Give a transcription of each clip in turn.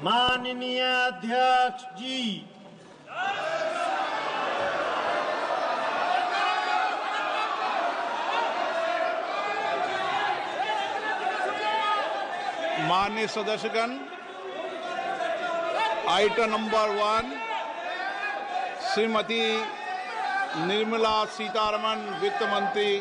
माननीय अध्यक्ष जी, माननीय सदस्यगण, आइटम नंबर 1 श्रीमती निर्मला सीतारमण वित्त मंत्री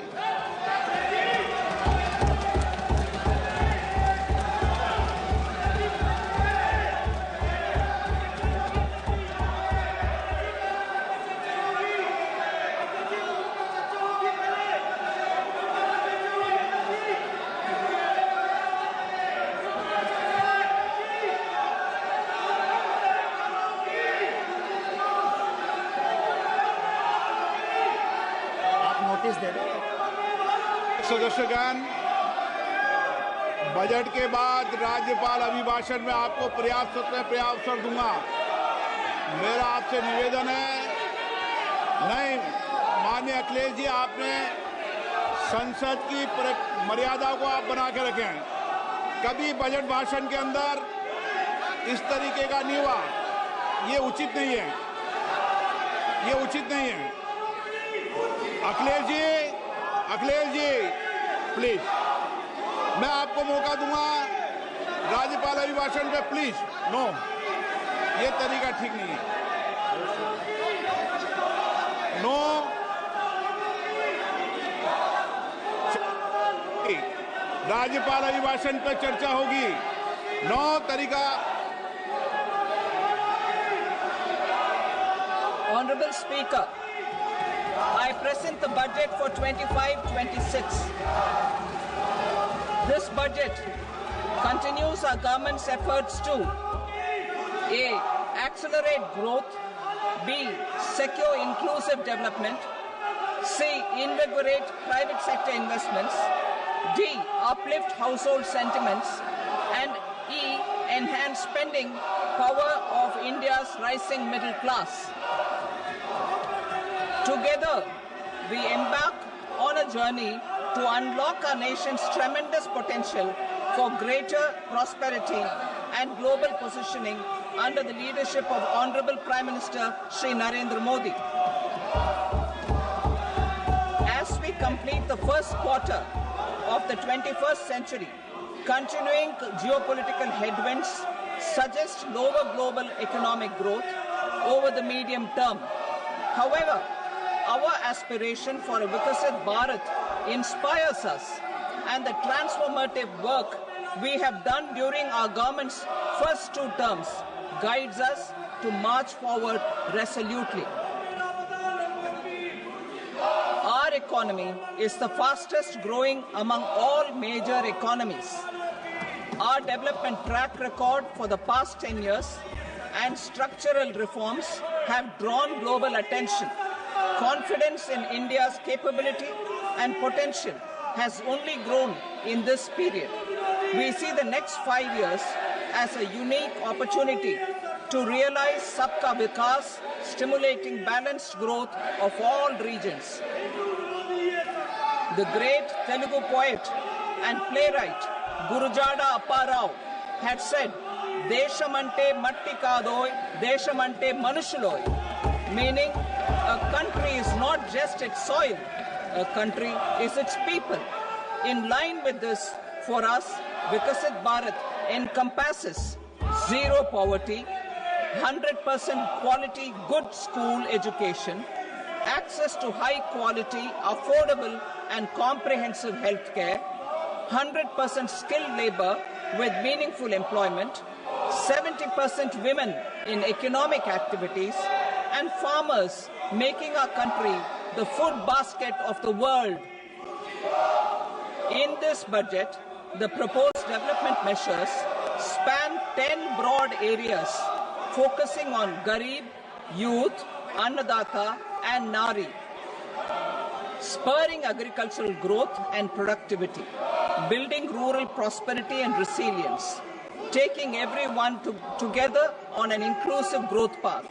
सदस्यगण, बजट के बाद राज्यपाल अभिभाषण में आपको पर्याप्त दूंगा। मेरा आपसे निवेदन है, नहीं माननीय अखिलेश जी, आपने संसद की मर्यादा को आप बना के रखें। कभी बजट भाषण के अंदर इस तरीके का नहीं हुआ, ये उचित नहीं है, ये उचित नहीं है। अखिलेश जी प्लीज, मैं आपको मौका दूंगा राज्यपाल अभिभाषण पे, प्लीज। नो, ये तरीका ठीक नहीं है। नो, राज्यपाल अभिभाषण पे चर्चा होगी। नो तरीका। Honorable Speaker, I present the budget for 25-26. This budget continues our government's efforts to A. Accelerate growth, B. Secure inclusive development, C. Invigorate private sector investments, D. Uplift household sentiments, and E. Enhance spending power of India's rising middle class. Together, we embark on a journey to unlock our nation's tremendous potential for greater prosperity and global positioning under the leadership of Honorable Prime Minister Shri Narendra Modi. As we complete the first quarter of the 21st century, continuing geopolitical headwinds suggest lower global economic growth over the medium term. However, our aspiration for a Vikasit Bharat inspires us, and the transformative work we have done during our government's first 2 terms guides us to march forward resolutely. Our economy is the fastest growing among all major economies. Our development track record for the past 10 years and structural reforms have drawn global attention. Confidence in India's capability and potential has only grown in this period. We see the next 5 years as a unique opportunity to realize Sabka Vikas, stimulating balanced growth of all regions. The great Telugu poet and playwright Gurujada Apparao had said, "Deshamante matti kadoy, deshamante manushuloy," meaning a country is not just its soil, a country is its people. In line with this, for us, Vikasit Bharat encompasses zero poverty, 100% quality good school education, access to high quality, affordable and comprehensive health care, 100% skilled labor with meaningful employment, 70% women in economic activities, and farmers making our country the food basket of the world. In this budget, the proposed development measures span 10 broad areas focusing on Garib, youth, Annadata and Nari, spurring agricultural growth and productivity, building rural prosperity and resilience, taking everyone together on an inclusive growth path,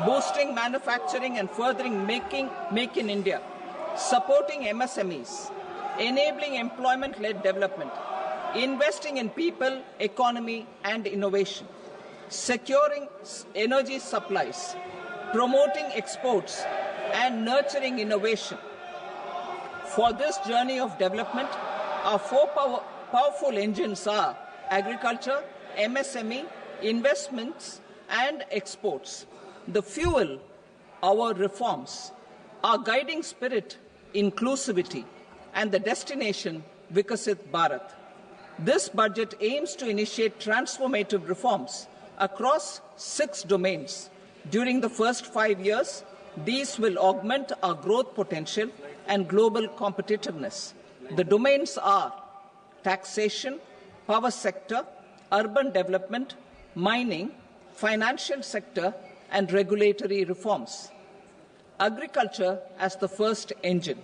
boosting manufacturing and furthering Make in India, supporting MSMEs, enabling employment-led development, investing in people, economy and innovation. securing energy supplies, promoting exports, and nurturing innovation. For this journey of development, our four powerful engines are agriculture, MSME, investments, and exports. The fuel, our reforms, our guiding spirit, inclusivity, and the destination, Vikasit Bharat. This budget aims to initiate transformative reforms across 6 domains. During the first 5 years, these will augment our growth potential and global competitiveness. The domains are taxation, power sector, urban development, mining, financial sector, and regulatory reforms. Agriculture as the first engine.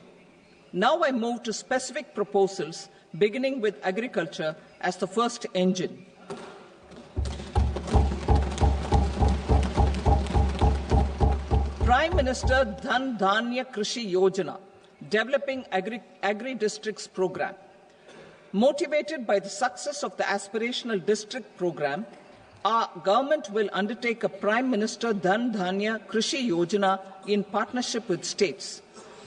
Now I move to specific proposals, beginning with agriculture as the first engine. Prime Minister Dhan Dhanya Krishi Yojana, Developing Agri-Districts Program. Motivated by the success of the Aspirational District Program, our government will undertake a Prime Minister Dhan Dhanya Krishi Yojana in partnership with states.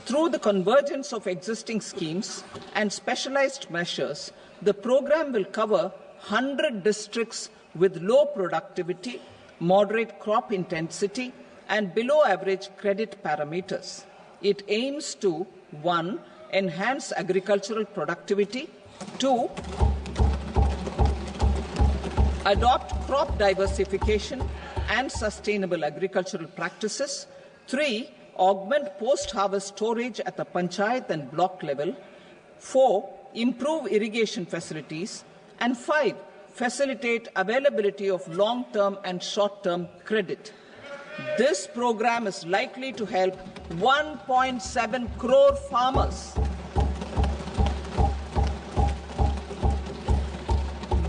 Through the convergence of existing schemes and specialized measures, the program will cover 100 districts with low productivity, moderate crop intensity, and below average credit parameters. It aims to 1. Enhance agricultural productivity, 2. Adopt crop diversification and sustainable agricultural practices, 3. Augment post-harvest storage at the panchayat and block level, 4. Improve irrigation facilities, and 5. Facilitate availability of long-term and short-term credit. This program is likely to help 1.7 crore farmers.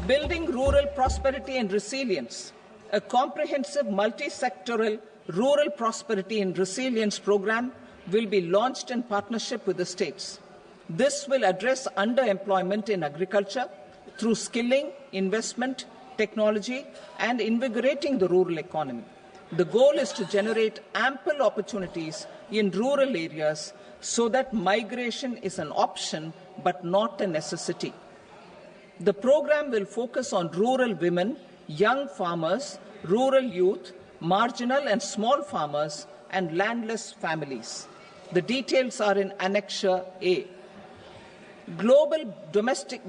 Building rural prosperity and resilience. A comprehensive multi-sectoral Rural Prosperity and Resilience Program will be launched in partnership with the states. This will address underemployment in agriculture through skilling, investment, technology, and invigorating the rural economy. The goal is to generate ample opportunities in rural areas so that migration is an option but not a necessity. The program will focus on rural women, young farmers, rural youth, marginal and small farmers, and landless families. The details are in Annexure A. Domestic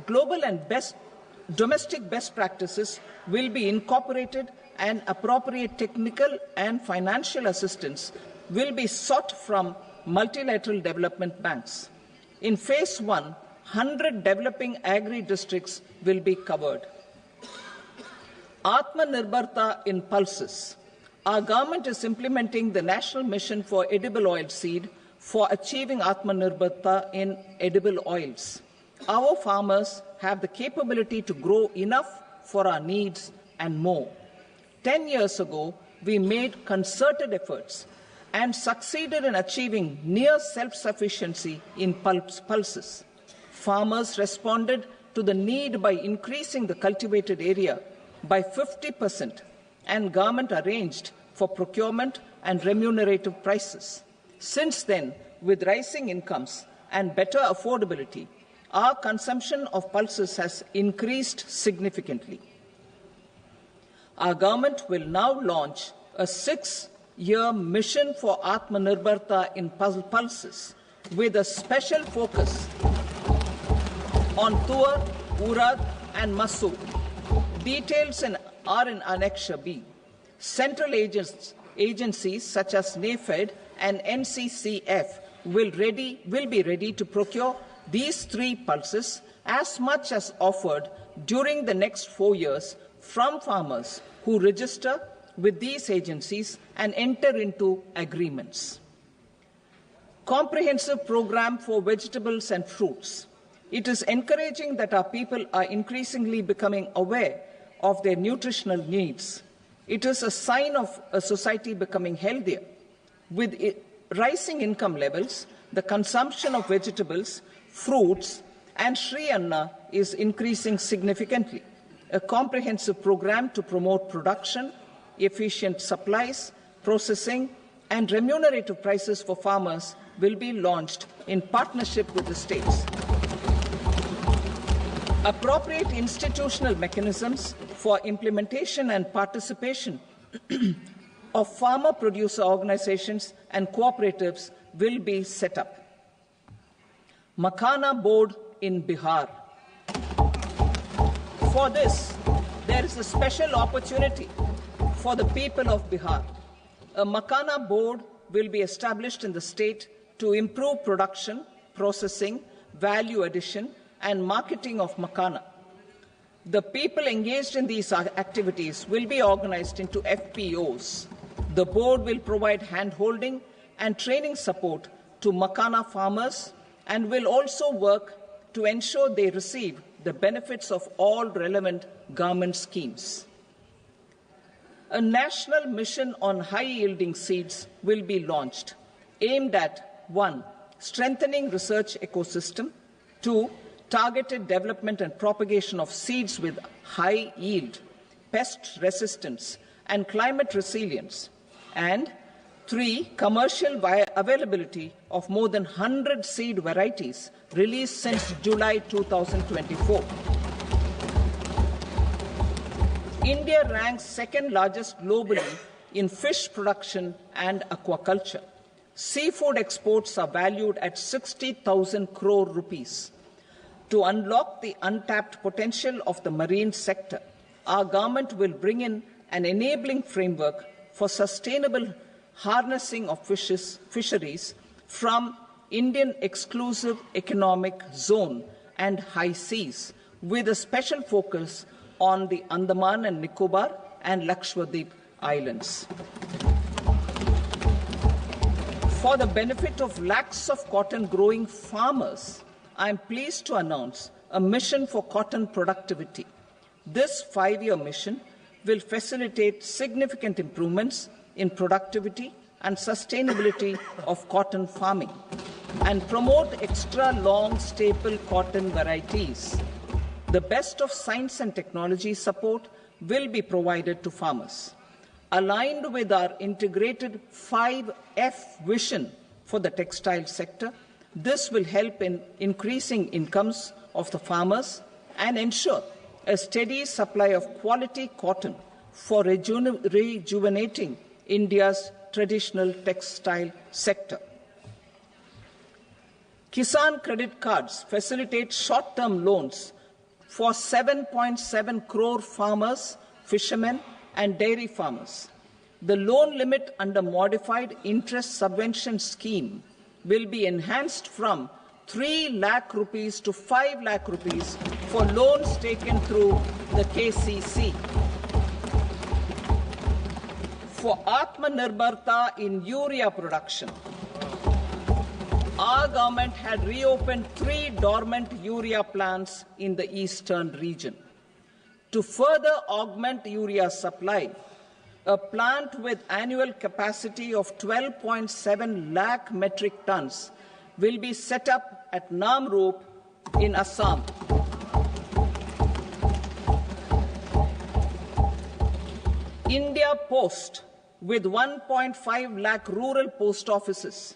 best practices will be incorporated, and appropriate technical and financial assistance will be sought from multilateral development banks. In Phase 1, 100 developing agri-districts will be covered. Atmanirbharta in pulses. Our government is implementing the National Mission for Edible Oilseed for achieving Atmanirbharta in edible oils. Our farmers have the capability to grow enough for our needs and more. 10 years ago, we made concerted efforts and succeeded in achieving near self-sufficiency in pulses. Farmers responded to the need by increasing the cultivated area by 50%, and government arranged for procurement and remunerative prices. Since then, with rising incomes and better affordability, our consumption of pulses has increased significantly. Our government will now launch a 6-year mission for Atmanirbharta in pulses with a special focus on Tuar, Urad, and Masoor. Details are in Annexure B. Central agencies such as NAFED and NCCF will be ready to procure these 3 pulses as much as offered during the next 4 years from farmers who register with these agencies and enter into agreements. Comprehensive program for vegetables and fruits. It is encouraging that our people are increasingly becoming aware of their nutritional needs. It is a sign of a society becoming healthier. With rising income levels, the consumption of vegetables, fruits, and Sri Anna is increasing significantly. A comprehensive program to promote production, efficient supplies, processing, and remunerative prices for farmers will be launched in partnership with the states. Appropriate institutional mechanisms for implementation and participation of farmer-producer organizations and cooperatives will be set up. Makhana Board in Bihar. For this, there is a special opportunity for the people of Bihar. A Makhana Board will be established in the state to improve production, processing, value addition, and marketing of makhana. The people engaged in these activities will be organized into FPOs. The board will provide hand-holding and training support to makhana farmers and will also work to ensure they receive the benefits of all relevant government schemes. A national mission on high-yielding seeds will be launched, aimed at 1. Strengthening research ecosystem, 2. Targeted development and propagation of seeds with high yield, pest resistance, and climate resilience, and 3. Commercial availability of more than 100 seed varieties released since July 2024. India ranks second largest globally in fish production and aquaculture. Seafood exports are valued at 60,000 crore rupees. To unlock the untapped potential of the marine sector, our government will bring in an enabling framework for sustainable harnessing of fisheries from Indian exclusive economic zone and high seas, with a special focus on the Andaman and Nicobar and Lakshadweep Islands. For the benefit of lakhs of cotton growing farmers, I am pleased to announce a mission for cotton productivity. This 5-year mission will facilitate significant improvements in productivity and sustainability of cotton farming and promote extra long staple cotton varieties. The best of science and technology support will be provided to farmers. Aligned with our integrated 5F vision for the textile sector, this will help in increasing incomes of the farmers and ensure a steady supply of quality cotton for rejuvenating India's traditional textile sector. Kisan credit cards facilitate short-term loans for 7.7 crore farmers, fishermen, and dairy farmers. The loan limit under modified interest subvention scheme will be enhanced from 3 lakh rupees to 5 lakh rupees for loans taken through the KCC. For Atmanirbharta in urea production, our government had reopened 3 dormant urea plants in the eastern region. To further augment urea supply, a plant with annual capacity of 12.7 lakh metric tons will be set up at Namrup in Assam. India Post, with 1.5 lakh rural post offices,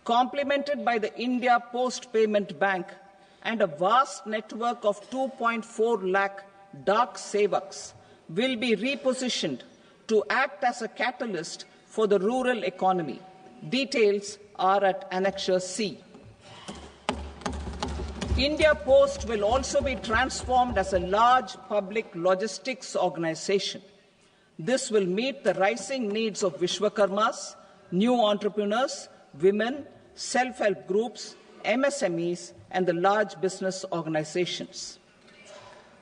complemented by the India Post Payment Bank and a vast network of 2.4 lakh Dak Sevaks, will be repositioned to act as a catalyst for the rural economy. Details are at Annexure C. India Post will also be transformed as a large public logistics organization. This will meet the rising needs of Vishwakarmas, new entrepreneurs, women, self-help groups, MSMEs, and the large business organizations.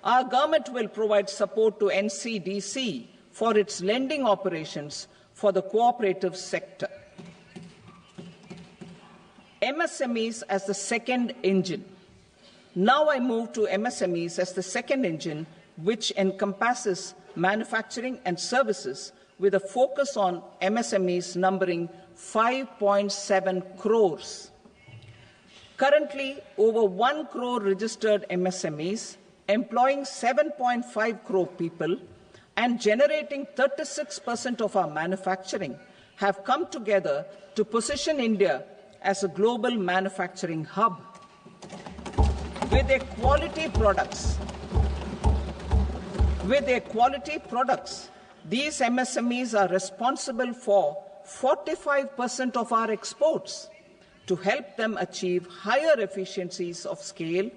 Our government will provide support to NCDC for its lending operations for the cooperative sector. MSMEs as the second engine. Now I move to MSMEs as the second engine, which encompasses manufacturing and services with a focus on MSMEs numbering 5.7 crores. Currently, over 1 crore registered MSMEs employing 7.5 crore people and generating 36% of our manufacturing, have come together to position India as a global manufacturing hub. With their quality products, these MSMEs are responsible for 45% of our exports. To help them achieve higher efficiencies of scale,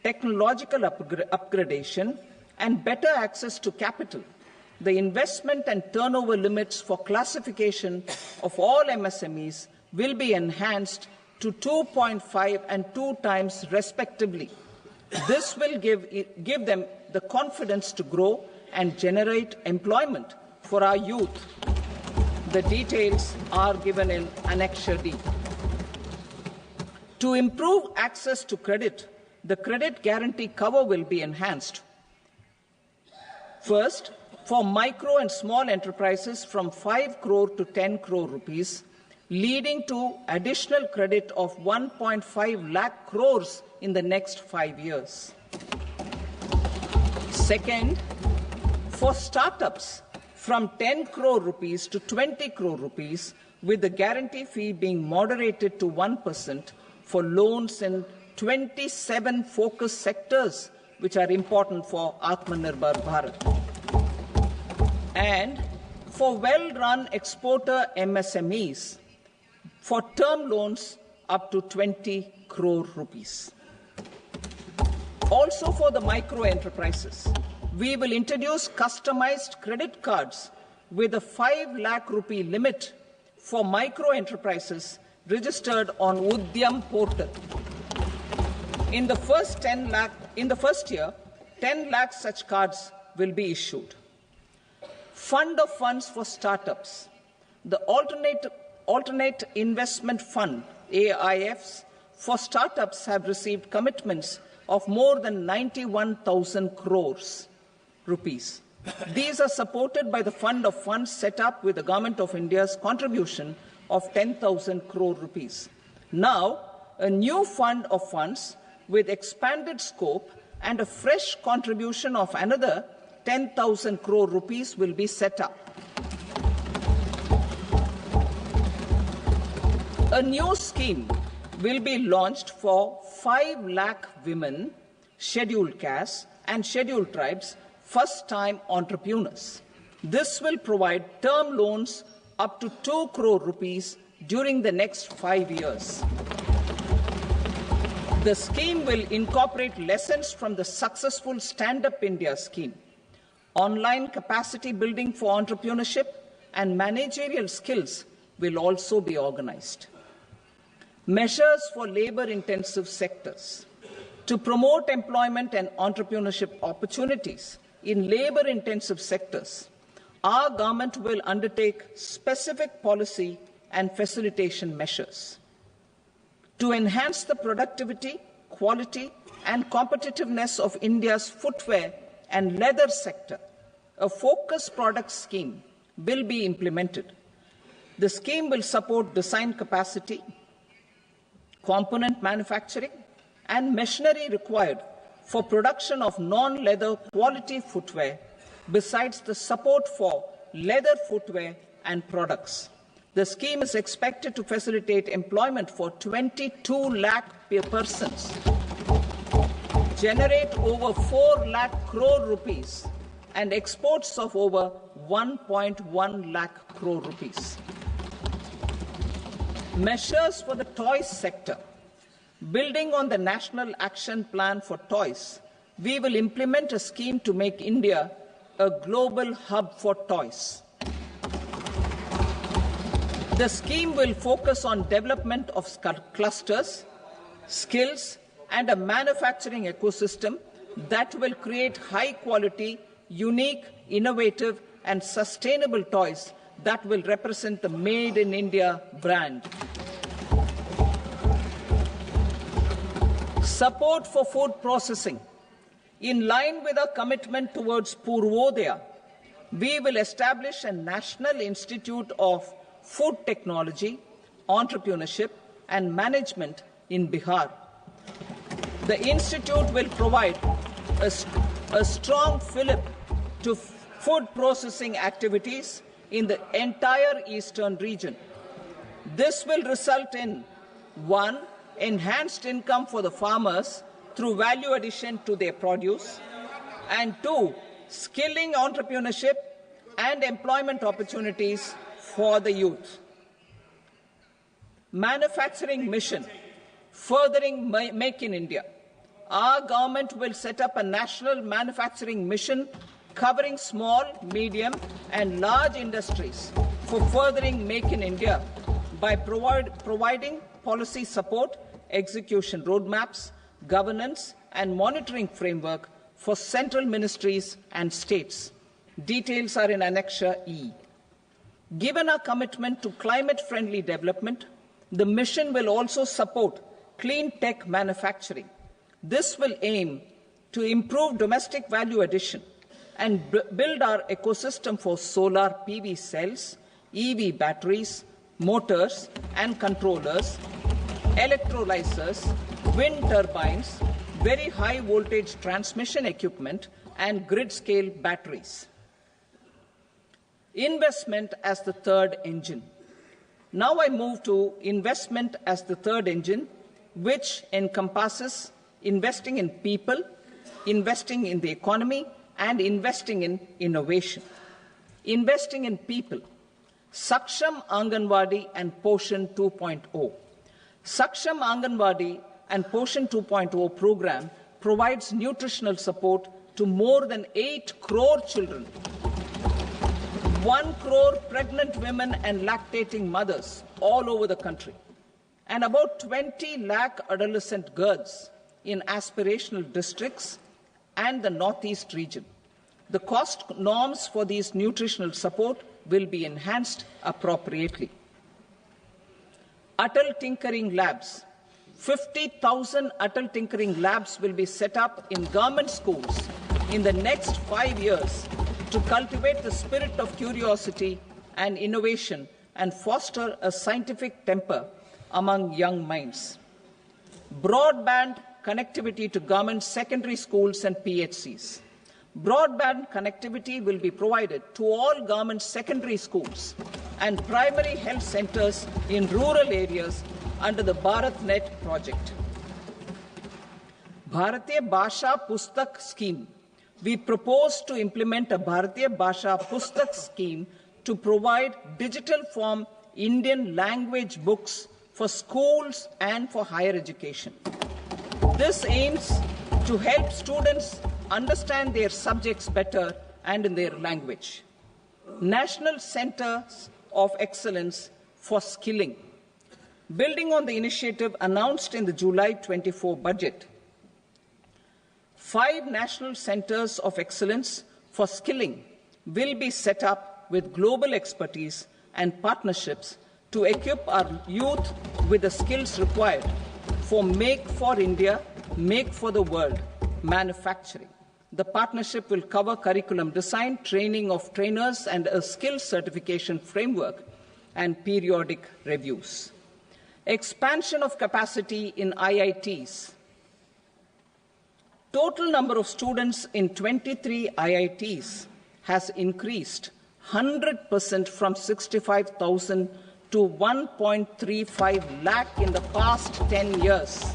technological upgradation, and better access to capital, the investment and turnover limits for classification of all MSMEs will be enhanced to 2.5 and 2 times respectively. This will give them the confidence to grow and generate employment for our youth. The details are given in Annexure D. To improve access to credit, the credit guarantee cover will be enhanced. First, for micro and small enterprises from 5 crore to 10 crore rupees, leading to additional credit of 1.5 lakh crores in the next 5 years. Second, for startups from 10 crore rupees to 20 crore rupees, with the guarantee fee being moderated to 1% for loans in 27 focus sectors which are important for Atmanirbhar Bharat. And for well-run exporter MSMEs, for term loans up to 20 crore rupees. Also for the micro enterprises, we will introduce customized credit cards with a 5 lakh rupee limit for micro enterprises registered on Udyam portal. In the first year, 10 lakh such cards will be issued. Fund of funds for startups. The Alternate Investment Fund, AIFs, for startups have received commitments of more than 91,000 crores rupees. These are supported by the fund of funds set up with the Government of India's contribution of 10,000 crore rupees. Now, a new fund of funds with expanded scope and a fresh contribution of another 10,000 crore rupees will be set up. A new scheme will be launched for 5 lakh women, scheduled castes and scheduled tribes, first-time entrepreneurs. This will provide term loans up to 2 crore rupees during the next 5 years. The scheme will incorporate lessons from the successful Stand Up India scheme. Online capacity building for entrepreneurship and managerial skills will also be organized. Measures for labor-intensive sectors. To promote employment and entrepreneurship opportunities in labor-intensive sectors, our government will undertake specific policy and facilitation measures. To enhance the productivity, quality, and competitiveness of India's footwear and leather sector, a focus product scheme will be implemented. The scheme will support design capacity, component manufacturing, and machinery required for production of non-leather quality footwear, besides the support for leather footwear and products. The scheme is expected to facilitate employment for 22 lakh persons, generate over 4 lakh crore rupees, and exports of over 1.1 lakh crore rupees. Measures for the toys sector. Building on the National Action Plan for Toys, we will implement a scheme to make India a global hub for toys. The scheme will focus on development of clusters, skills, and a manufacturing ecosystem that will create high-quality, unique, innovative, and sustainable toys that will represent the Made in India brand. Support for food processing. In line with our commitment towards Purvodaya, we will establish a National Institute of Food Technology, Entrepreneurship and Management in Bihar. The institute will provide a strong fillip to food processing activities in the entire eastern region. This will result in 1. Enhanced income for the farmers through value addition to their produce, and 2. Skilling entrepreneurship and employment opportunities for the youth. Manufacturing mission, furthering Make in India. Our government will set up a national manufacturing mission covering small, medium and large industries for furthering Make in India by providing policy support, execution roadmaps, governance and monitoring framework for central ministries and states. Details are in Annexure E. Given our commitment to climate-friendly development, the mission will also support clean tech manufacturing. This will aim to improve domestic value addition and build our ecosystem for solar PV cells, EV batteries, motors and controllers, electrolyzers, wind turbines, very high voltage transmission equipment and grid-scale batteries. Investment as the third engine. Now I move to investment as the third engine, which encompasses investing in people, investing in the economy, and investing in innovation. Investing in people. Saksham Anganwadi and Poshan 2.0. Saksham Anganwadi and Poshan 2.0 program provides nutritional support to more than 8 crore children, 1 crore pregnant women and lactating mothers all over the country, and about 20 lakh adolescent girls in aspirational districts and the Northeast region. The cost norms for these nutritional support will be enhanced appropriately. Atal Tinkering Labs. 50,000 Atal Tinkering Labs will be set up in government schools in the next 5 years to cultivate the spirit of curiosity and innovation and foster a scientific temper among young minds. Broadband connectivity to government secondary schools and PHCs. Broadband connectivity will be provided to all government secondary schools and primary health centers in rural areas under the BharatNet project. Bharatiya Bhasha Pustak Scheme. We propose to implement a Bharatiya Bhasha Pustak scheme to provide digital form Indian language books for schools and for higher education. This aims to help students understand their subjects better and in their language. National Centers of Excellence for Skilling. Building on the initiative announced in the July 24 budget, 5 national centers of excellence for skilling will be set up with global expertise and partnerships to equip our youth with the skills required for Make for India, Make for the World manufacturing. The partnership will cover curriculum design, training of trainers, and a skills certification framework and periodic reviews. Expansion of capacity in IITs. Total number of students in 23 IITs has increased 100% from 65,000 to 1.35 lakh in the past 10 years.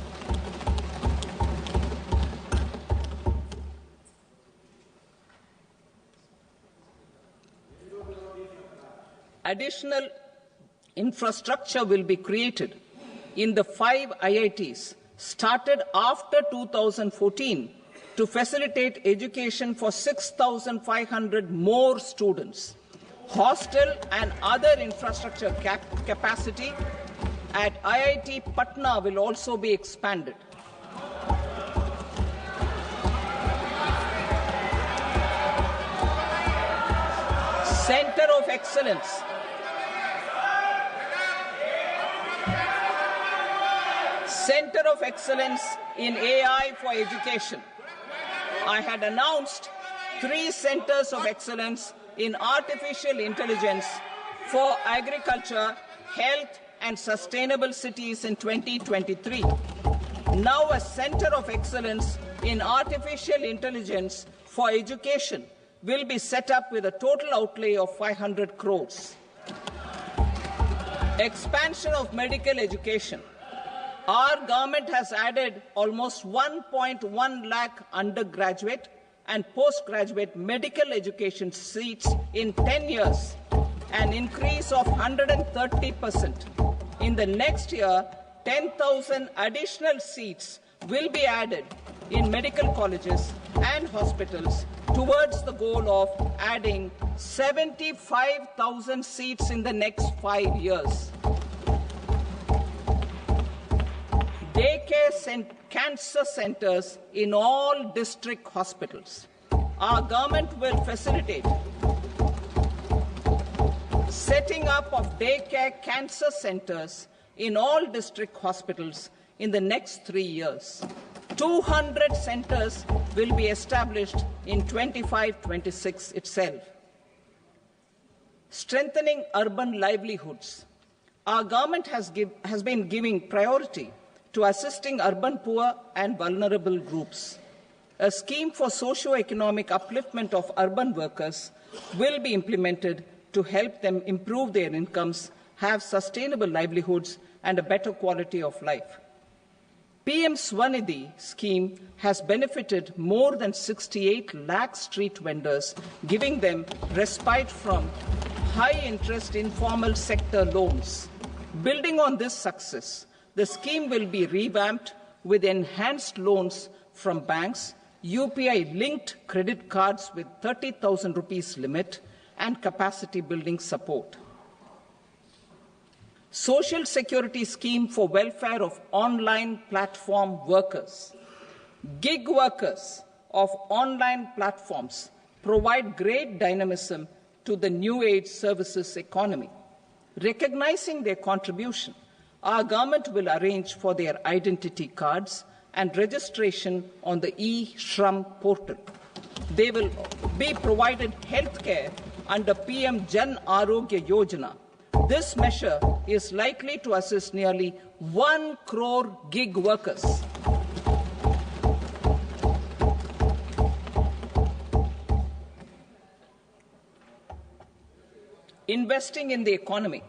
Additional infrastructure will be created in the 5 IITs started after 2014 to facilitate education for 6,500 more students. Hostel and other infrastructure capacity at IIT Patna will also be expanded. Center of Excellence. Center of Excellence in AI for Education. I had announced 3 centers of excellence in artificial intelligence for agriculture, health, and sustainable cities in 2023. Now a center of excellence in artificial intelligence for education will be set up with a total outlay of 500 crores. Expansion of medical education. Our government has added almost 1.1 lakh undergraduate and postgraduate medical education seats in 10 years, an increase of 130%. In the next year, 10,000 additional seats will be added in medical colleges and hospitals towards the goal of adding 75,000 seats in the next 5 years. Daycare and cancer centers in all district hospitals. Our government will facilitate setting up of daycare cancer centers in all district hospitals in the next 3 years. 200 centers will be established in 25-26 itself. Strengthening urban livelihoods. Our government has been giving priority to assisting urban poor and vulnerable groups. A scheme for socio-economic upliftment of urban workers will be implemented to help them improve their incomes, have sustainable livelihoods, and a better quality of life. PM Swanidhi scheme has benefited more than 68 lakh street vendors, giving them respite from high-interest informal sector loans. Building on this success, the scheme will be revamped with enhanced loans from banks, UPI-linked credit cards with 30,000 rupees limit, and capacity-building support. Social Security Scheme for welfare of online platform workers. Gig workers of online platforms provide great dynamism to the new age services economy. Recognizing their contribution, our government will arrange for their identity cards and registration on the e-Shram portal. They will be provided healthcare under PM Jan Arogya Yojana. This measure is likely to assist nearly 1 crore gig workers. Investing in the economy.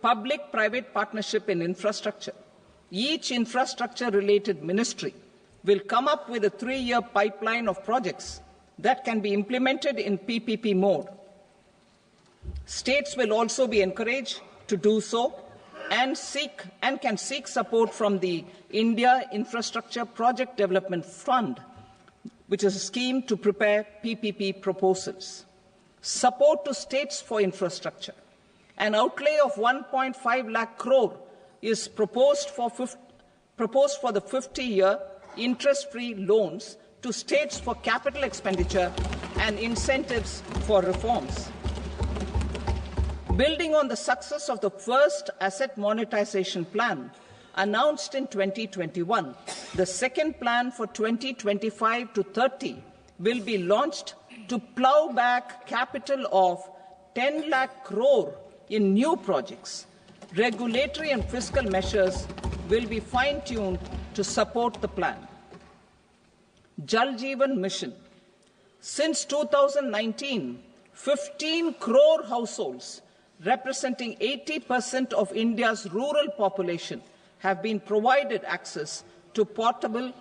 Public-private partnership in infrastructure. Each infrastructure-related ministry will come up with a 3-year pipeline of projects that can be implemented in PPP mode. States will also be encouraged to do so and can seek support from the India Infrastructure Project Development Fund, which is a scheme to prepare PPP proposals. Support to states for infrastructure. An outlay of 1.5 lakh crore is proposed for the 50-year interest-free loans to states for capital expenditure and incentives for reforms. Building on the success of the first asset monetization plan announced in 2021, the second plan for 2025 to 30 will be launched to plough back capital of 10 lakh crore in new projects. Regulatory and fiscal measures will be fine-tuned to support the plan. Jal Jeevan Mission. Since 2019, 15 crore households representing 80% of India's rural population have been provided access to portable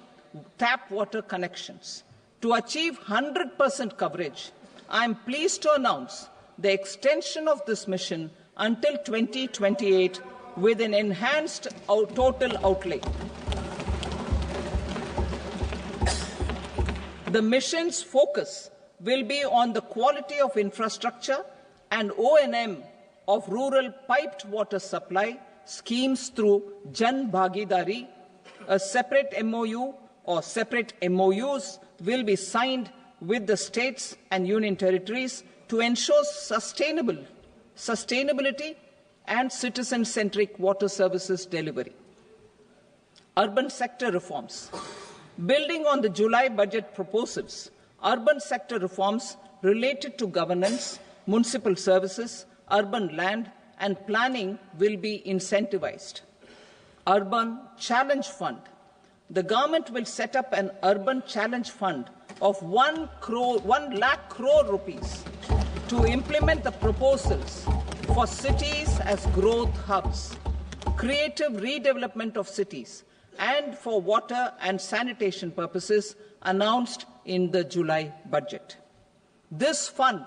tap water connections. To achieve 100% coverage, I am pleased to announce the extension of this mission until 2028 with an enhanced total outlay. The mission's focus will be on the quality of infrastructure and O&M of rural piped water supply schemes through Jan Bhagidari. A separate MOU or separate MOUs will be signed with the states and union territories to ensure sustainability and citizen-centric water services delivery. Urban sector reforms. Building on the July budget proposals, urban sector reforms related to governance, municipal services, urban land and planning will be incentivized. Urban Challenge Fund. the government will set up an urban challenge fund of 1 lakh crore rupees to implement the proposals for cities as growth hubs, creative redevelopment of cities, and for water and sanitation purposes announced in the July budget. This fund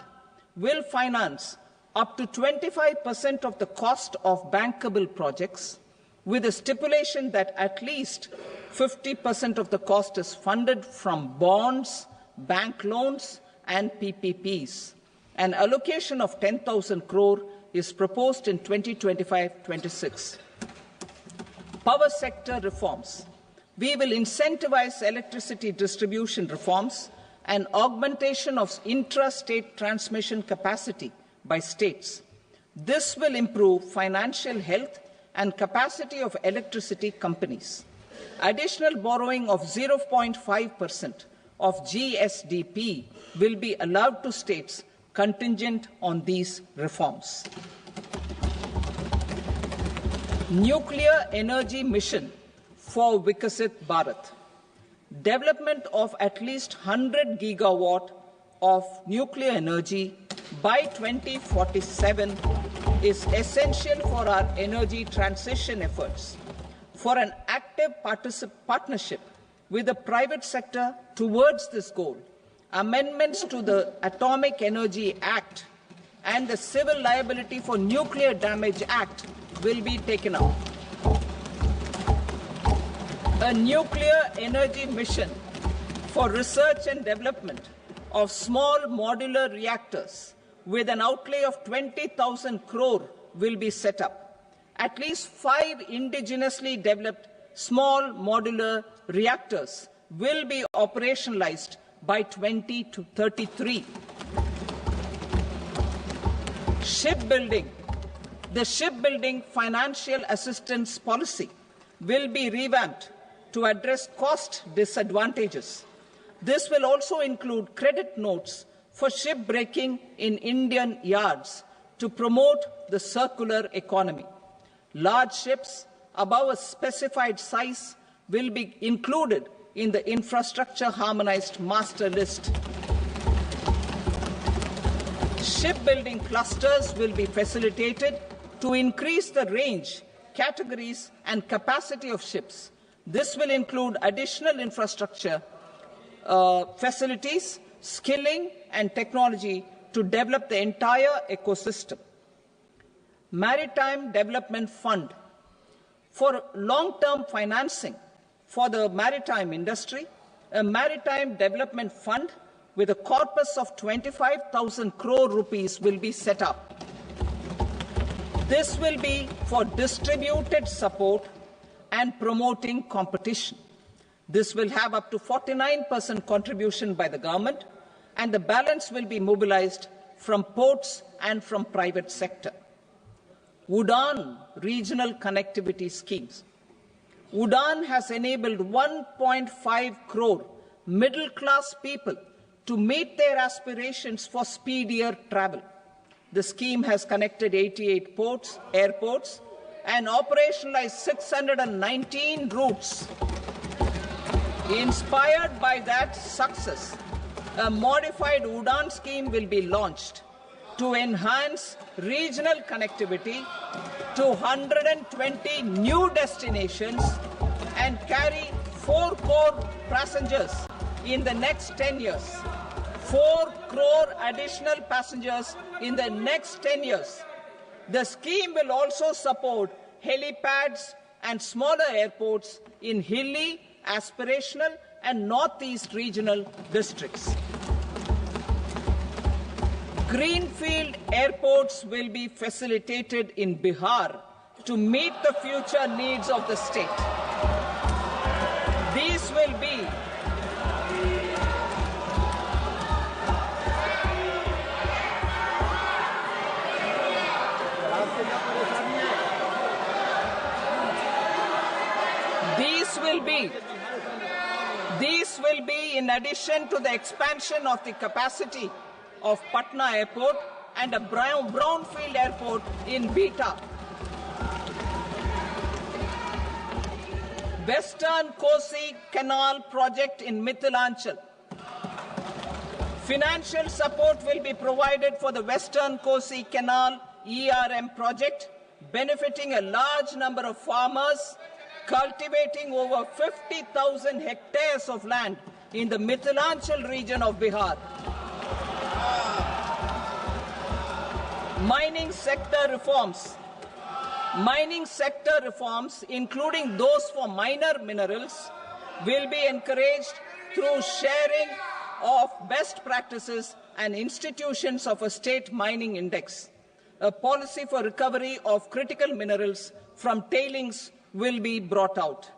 will finance up to 25% of the cost of bankable projects, with a stipulation that at least 50% of the cost is funded from bonds, bank loans, and PPPs. An allocation of 10,000 crore is proposed in 2025-26. Power sector reforms. We will incentivize electricity distribution reforms and augmentation of intra-state transmission capacity by states. This will improve financial health and capacity of electricity companies. Additional borrowing of 0.5% of GSDP will be allowed to states contingent on these reforms. Nuclear energy mission for Vikasit Bharat. Development of at least 100 gigawatt of nuclear energy by 2047 is essential for our energy transition efforts. For an active partnership with the private sector towards this goal, amendments to the Atomic Energy Act and the Civil Liability for Nuclear Damage Act will be taken up. A nuclear energy mission for research and development of small modular reactors with an outlay of 20,000 crore will be set up. At least 5 indigenously developed small modular reactors will be operationalized by 2033. Shipbuilding. The shipbuilding financial assistance policy will be revamped to address cost disadvantages. This will also include credit notes for shipbreaking in Indian yards to promote the circular economy. Large ships above a specified size will be included in the infrastructure harmonized master list. Shipbuilding clusters will be facilitated to increase the range, categories, and capacity of ships. This will include additional infrastructure, facilities, skilling, and technology to develop the entire ecosystem. Maritime Development Fund. For long-term financing for the maritime industry, a Maritime Development Fund with a corpus of 25,000 crore rupees will be set up. This will be for distributed support and promoting competition. This will have up to 49% contribution by the government, and the balance will be mobilized from ports and from private sector. UDAN regional connectivity schemes. UDAN has enabled 1.5 crore middle-class people to meet their aspirations for speedier travel. The scheme has connected 88 airports, and operationalized 619 routes. Inspired by that success, a modified UDAN scheme will be launched to enhance regional connectivity to 120 new destinations and carry 4 crore passengers in the next 10 years. 4 crore additional passengers in the next 10 years. The scheme will also support helipads and smaller airports in hilly, aspirational, and northeast regional districts. Greenfield airports will be facilitated in Bihar to meet the future needs of the state. These will be These will be in addition to the expansion of the capacity of Patna Airport and a brownfield airport in Beta. Western Kosi Canal project in Mithilanchal. Financial support will be provided for the Western Kosi Canal ERM project, benefiting a large number of farmers cultivating over 50,000 hectares of land in the Mithilanchal region of Bihar. Mining sector reforms, including those for minor minerals, will be encouraged through sharing of best practices and institutions of a state mining index. A policy for recovery of critical minerals from tailings will be brought out.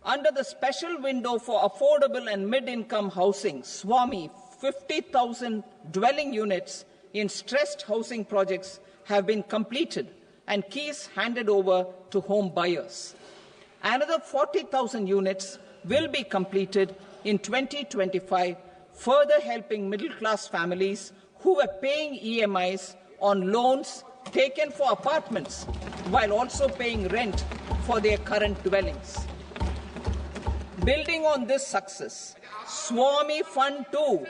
Under the special window for affordable and mid-income housing, SWAMI, 50,000 dwelling units in stressed housing projects have been completed and keys handed over to home buyers. Another 40,000 units will be completed in 2025, further helping middle-class families who were paying EMIs on loans taken for apartments while also paying rent for their current dwellings. Building on this success, SWAMI Fund 2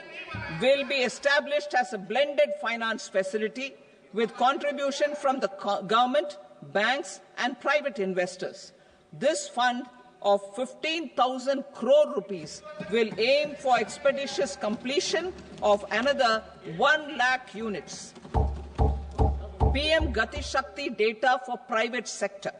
will be established as a blended finance facility with contribution from the government, banks and private investors. This fund of 15,000 crore rupees will aim for expeditious completion of another 1 lakh units. PM Gati Shakti data for private sector.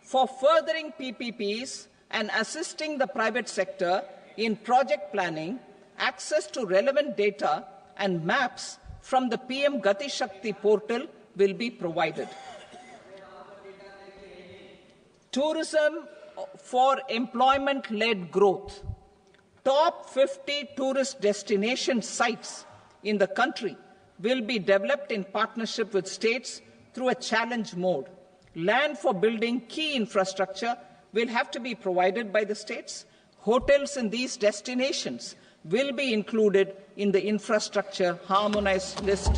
For furthering PPPs and assisting the private sector in project planning, access to relevant data and maps from the PM Gati Shakti portal will be provided. Tourism for employment-led growth. Top 50 tourist destination sites in the country will be developed in partnership with states through a challenge mode. Land for building key infrastructure will have to be provided by the states. Hotels in these destinations will be included in the infrastructure harmonized list.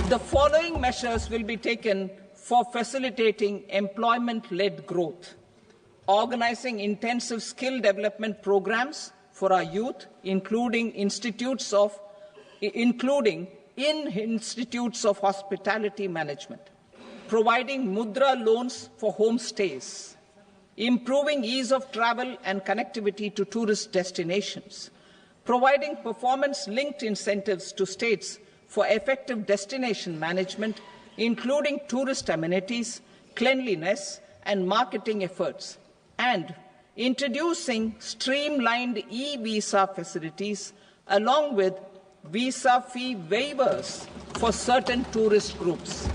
The following measures will be taken for facilitating employment-led growth: organizing intensive skill development programs for our youth, including in institutes of hospitality management, providing mudra loans for homestays, improving ease of travel and connectivity to tourist destinations, providing performance-linked incentives to states for effective destination management, including tourist amenities, cleanliness, and marketing efforts, and introducing streamlined e-visa facilities along with visa fee waivers for certain tourist groups.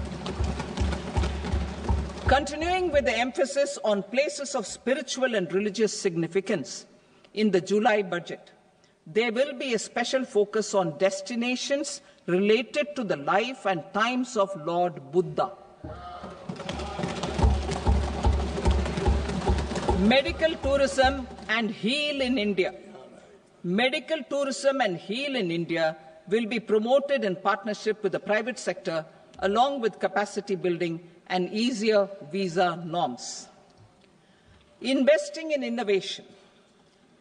Continuing with the emphasis on places of spiritual and religious significance, in the July budget, there will be a special focus on destinations related to the life and times of Lord Buddha. Medical tourism and heal in India. Medical tourism and heal in India will be promoted in partnership with the private sector, along with capacity building and easier visa norms. Investing in innovation.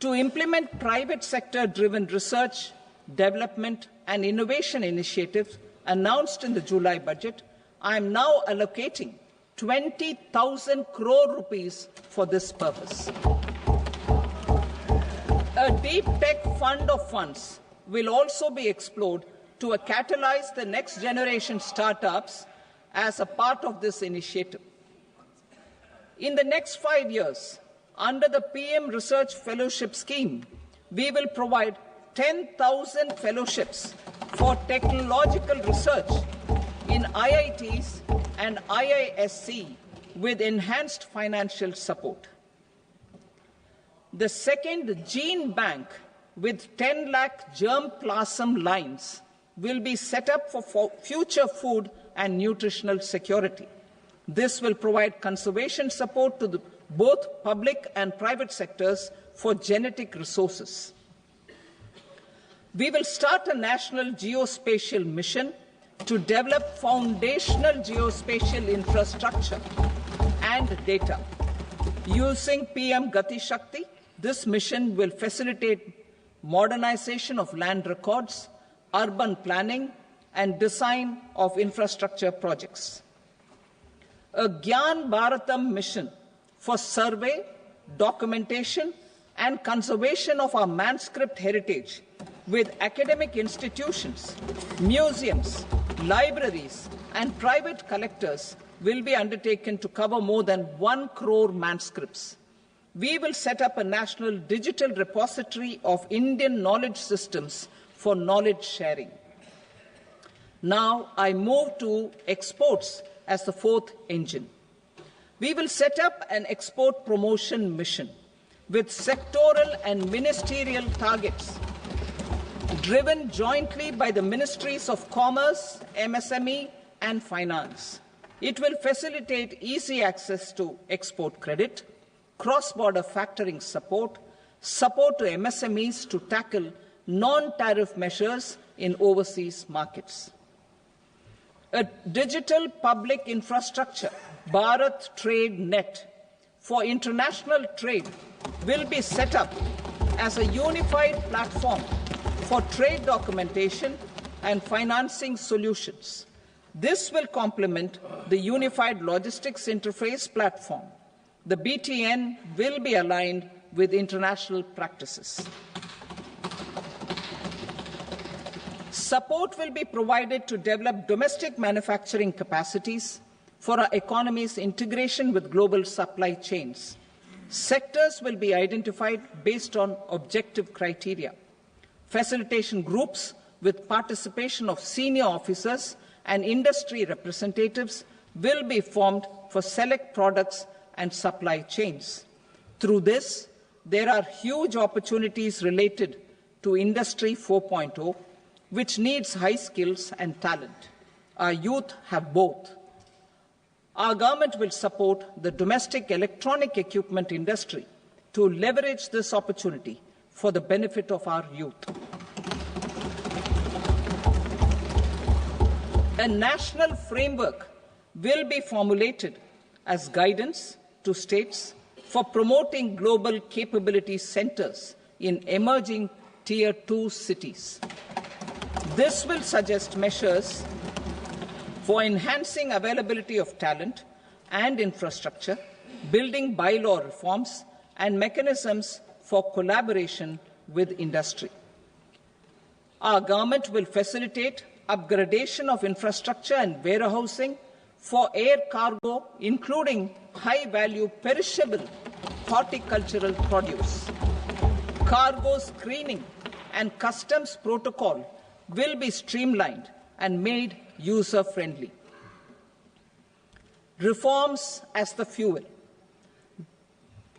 To implement private sector-driven research, development and innovation initiatives announced in the July budget, I am now allocating 20,000 crore rupees for this purpose. A deep tech fund of funds will also be explored to catalyze the next generation startups as a part of this initiative. In the next 5 years, under the PM Research Fellowship Scheme, we will provide 10,000 fellowships for technological research in IITs and IISc with enhanced financial support. The second gene bank with 10 lakh germplasm lines will be set up for future food and nutritional security. This will provide conservation support to both public and private sectors for genetic resources. We will start a national geospatial mission to develop foundational geospatial infrastructure and data. Using PM Gati Shakti, this mission will facilitate modernization of land records, urban planning, and design of infrastructure projects. A Gyan Bharatam mission for survey, documentation, and conservation of our manuscript heritage with academic institutions, museums, libraries, and private collectors will be undertaken to cover more than 1 crore manuscripts. We will set up a national digital repository of Indian knowledge systems for knowledge sharing. Now I move to exports as the fourth engine. We will set up an export promotion mission with sectoral and ministerial targets driven jointly by the Ministries of Commerce, MSME, and Finance. It will facilitate easy access to export credit, cross-border factoring support, support to MSMEs to tackle non-tariff measures in overseas markets. A digital public infrastructure, Bharat Trade Net, for international trade will be set up as a unified platform for trade documentation and financing solutions. This will complement the Unified Logistics Interface platform. The BTN will be aligned with international practices. Support will be provided to develop domestic manufacturing capacities for our economy's integration with global supply chains. Sectors will be identified based on objective criteria. Facilitation groups with participation of senior officers and industry representatives will be formed for select products and supply chains. Through this, there are huge opportunities related to Industry 4.0, which needs high skills and talent. Our youth have both. Our government will support the domestic electronic equipment industry to leverage this opportunity for the benefit of our youth. A national framework will be formulated as guidance to states for promoting global capability centers in emerging Tier 2 cities. This will suggest measures for enhancing availability of talent and infrastructure, building bylaw reforms, and mechanisms for collaboration with industry. Our government will facilitate upgradation of infrastructure and warehousing for air cargo, including high-value perishable horticultural produce. Cargo screening and customs protocol will be streamlined and made user-friendly. Reforms as the fuel.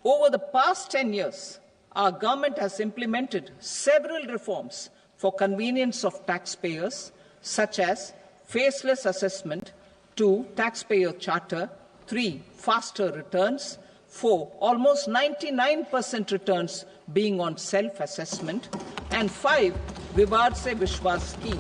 Over the past 10 years, our government has implemented several reforms for convenience of taxpayers, such as faceless assessment, 2, taxpayer charter, 3, faster returns, 4, almost 99% returns being on self-assessment, and 5, Vivad Se Vishwas scheme.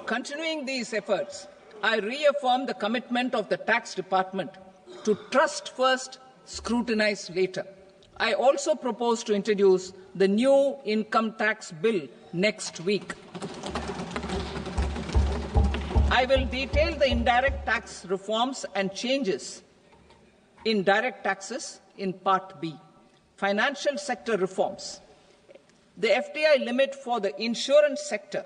Continuing these efforts, I reaffirm the commitment of the Tax Department to trust first, scrutinize later. I also propose to introduce the new income tax bill next week. I will detail the indirect tax reforms and changes in direct taxes in Part B. Financial sector reforms. The FDI limit for the insurance sector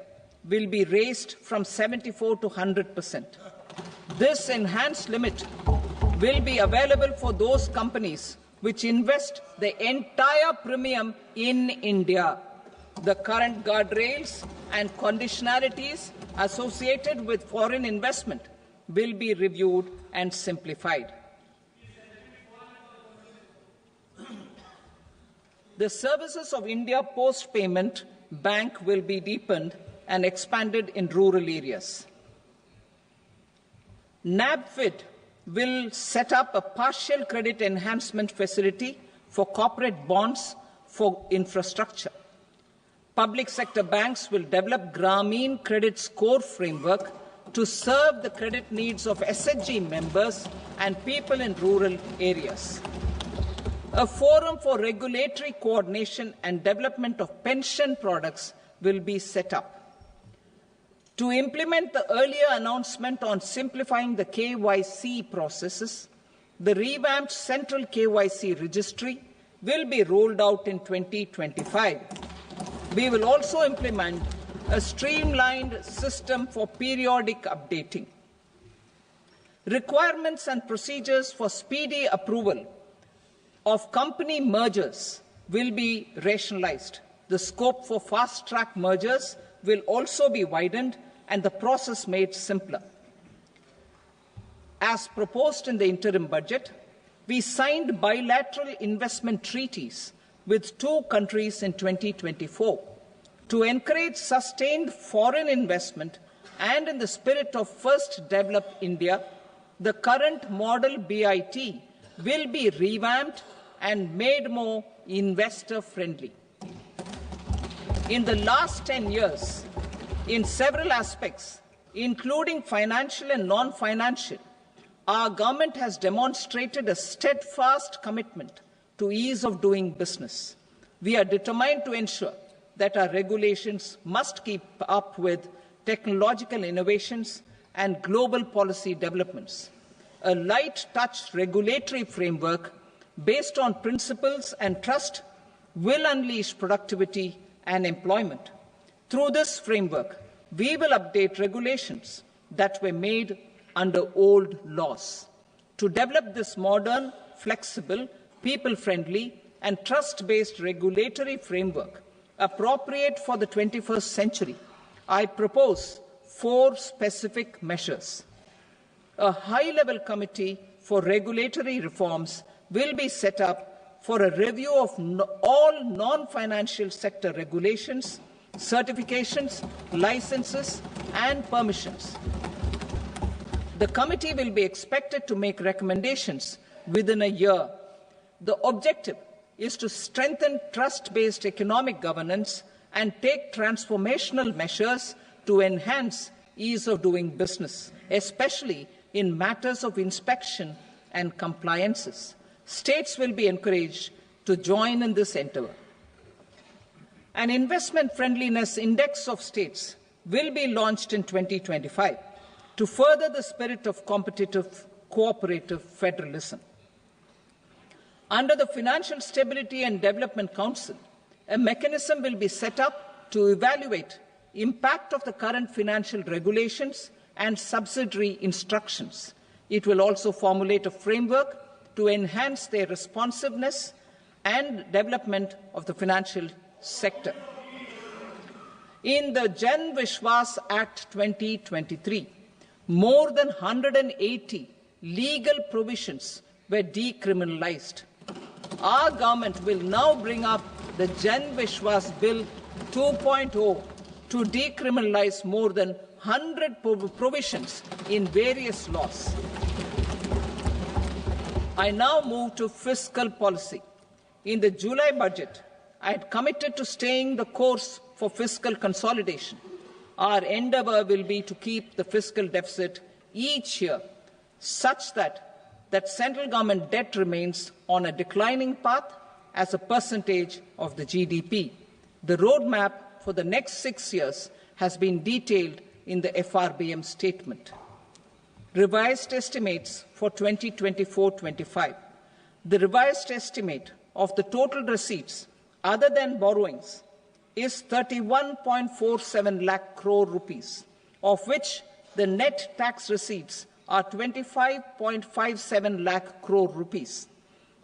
will be raised from 74 to 100%. This enhanced limit will be available for those companies which invest the entire premium in India. The current guardrails and conditionalities associated with foreign investment will be reviewed and simplified. The services of India Post Payment Bank will be deepened and expanded in rural areas. NABFID will set up a partial credit enhancement facility for corporate bonds for infrastructure. Public sector banks will develop Grameen Credit Score Framework to serve the credit needs of SHG members and people in rural areas. A forum for regulatory coordination and development of pension products will be set up. To implement the earlier announcement on simplifying the KYC processes, the revamped Central KYC Registry will be rolled out in 2025. We will also implement a streamlined system for periodic updating. Requirements and procedures for speedy approval of company mergers will be rationalized. The scope for fast-track mergers will also be widened and the process made simpler. As proposed in the interim budget, we signed bilateral investment treaties with 2 countries in 2024 to encourage sustained foreign investment, and in the spirit of First Develop India, the current model BIT will be revamped and made more investor-friendly. In the last 10 years, in several aspects, including financial and non-financial, our government has demonstrated a steadfast commitment to ease of doing business. We are determined to ensure that our regulations must keep up with technological innovations and global policy developments. A light-touch regulatory framework based on principles and trust will unleash productivity and employment. Through this framework, we will update regulations that were made under old laws. To develop this modern, flexible, people-friendly and trust-based regulatory framework appropriate for the 21st century, I propose 4 specific measures. A high-level committee for regulatory reforms will be set up for a review of all non-financial sector regulations, certifications, licenses, and permissions. The committee will be expected to make recommendations within a year. The objective is to strengthen trust-based economic governance and take transformational measures to enhance ease of doing business, especially in matters of inspection and compliances. States will be encouraged to join in this endeavour. An investment friendliness index of states will be launched in 2025 to further the spirit of competitive, cooperative federalism. Under the Financial Stability and Development Council, a mechanism will be set up to evaluate impact of the current financial regulations and subsidiary instructions. It will also formulate a framework to enhance their responsiveness and development of the financial sector. In the Jan Vishwas Act 2023, more than 180 legal provisions were decriminalized. Our government will now bring up the Jan Vishwas Bill 2.0 to decriminalize more than 100 provisions in various laws. I now move to fiscal policy. In the July budget, I had committed to staying the course for fiscal consolidation. Our endeavour will be to keep the fiscal deficit each year such that central government debt remains on a declining path as a percentage of the GDP. The roadmap for the next 6 years has been detailed in the FRBM statement. Revised estimates for 2024-25. The revised estimate of the total receipts other than borrowings is 31.47 lakh crore rupees, of which the net tax receipts are 25.57 lakh crore rupees.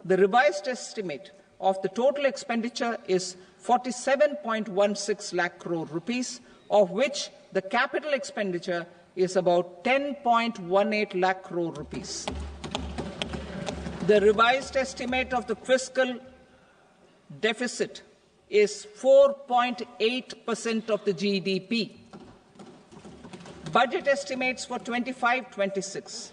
The revised estimate of the total expenditure is 47.16 lakh crore rupees, of which the capital expenditure is about 10.18 lakh crore rupees. The revised estimate of the fiscal deficit is 4.8% of the GDP. Budget estimates for 25-26.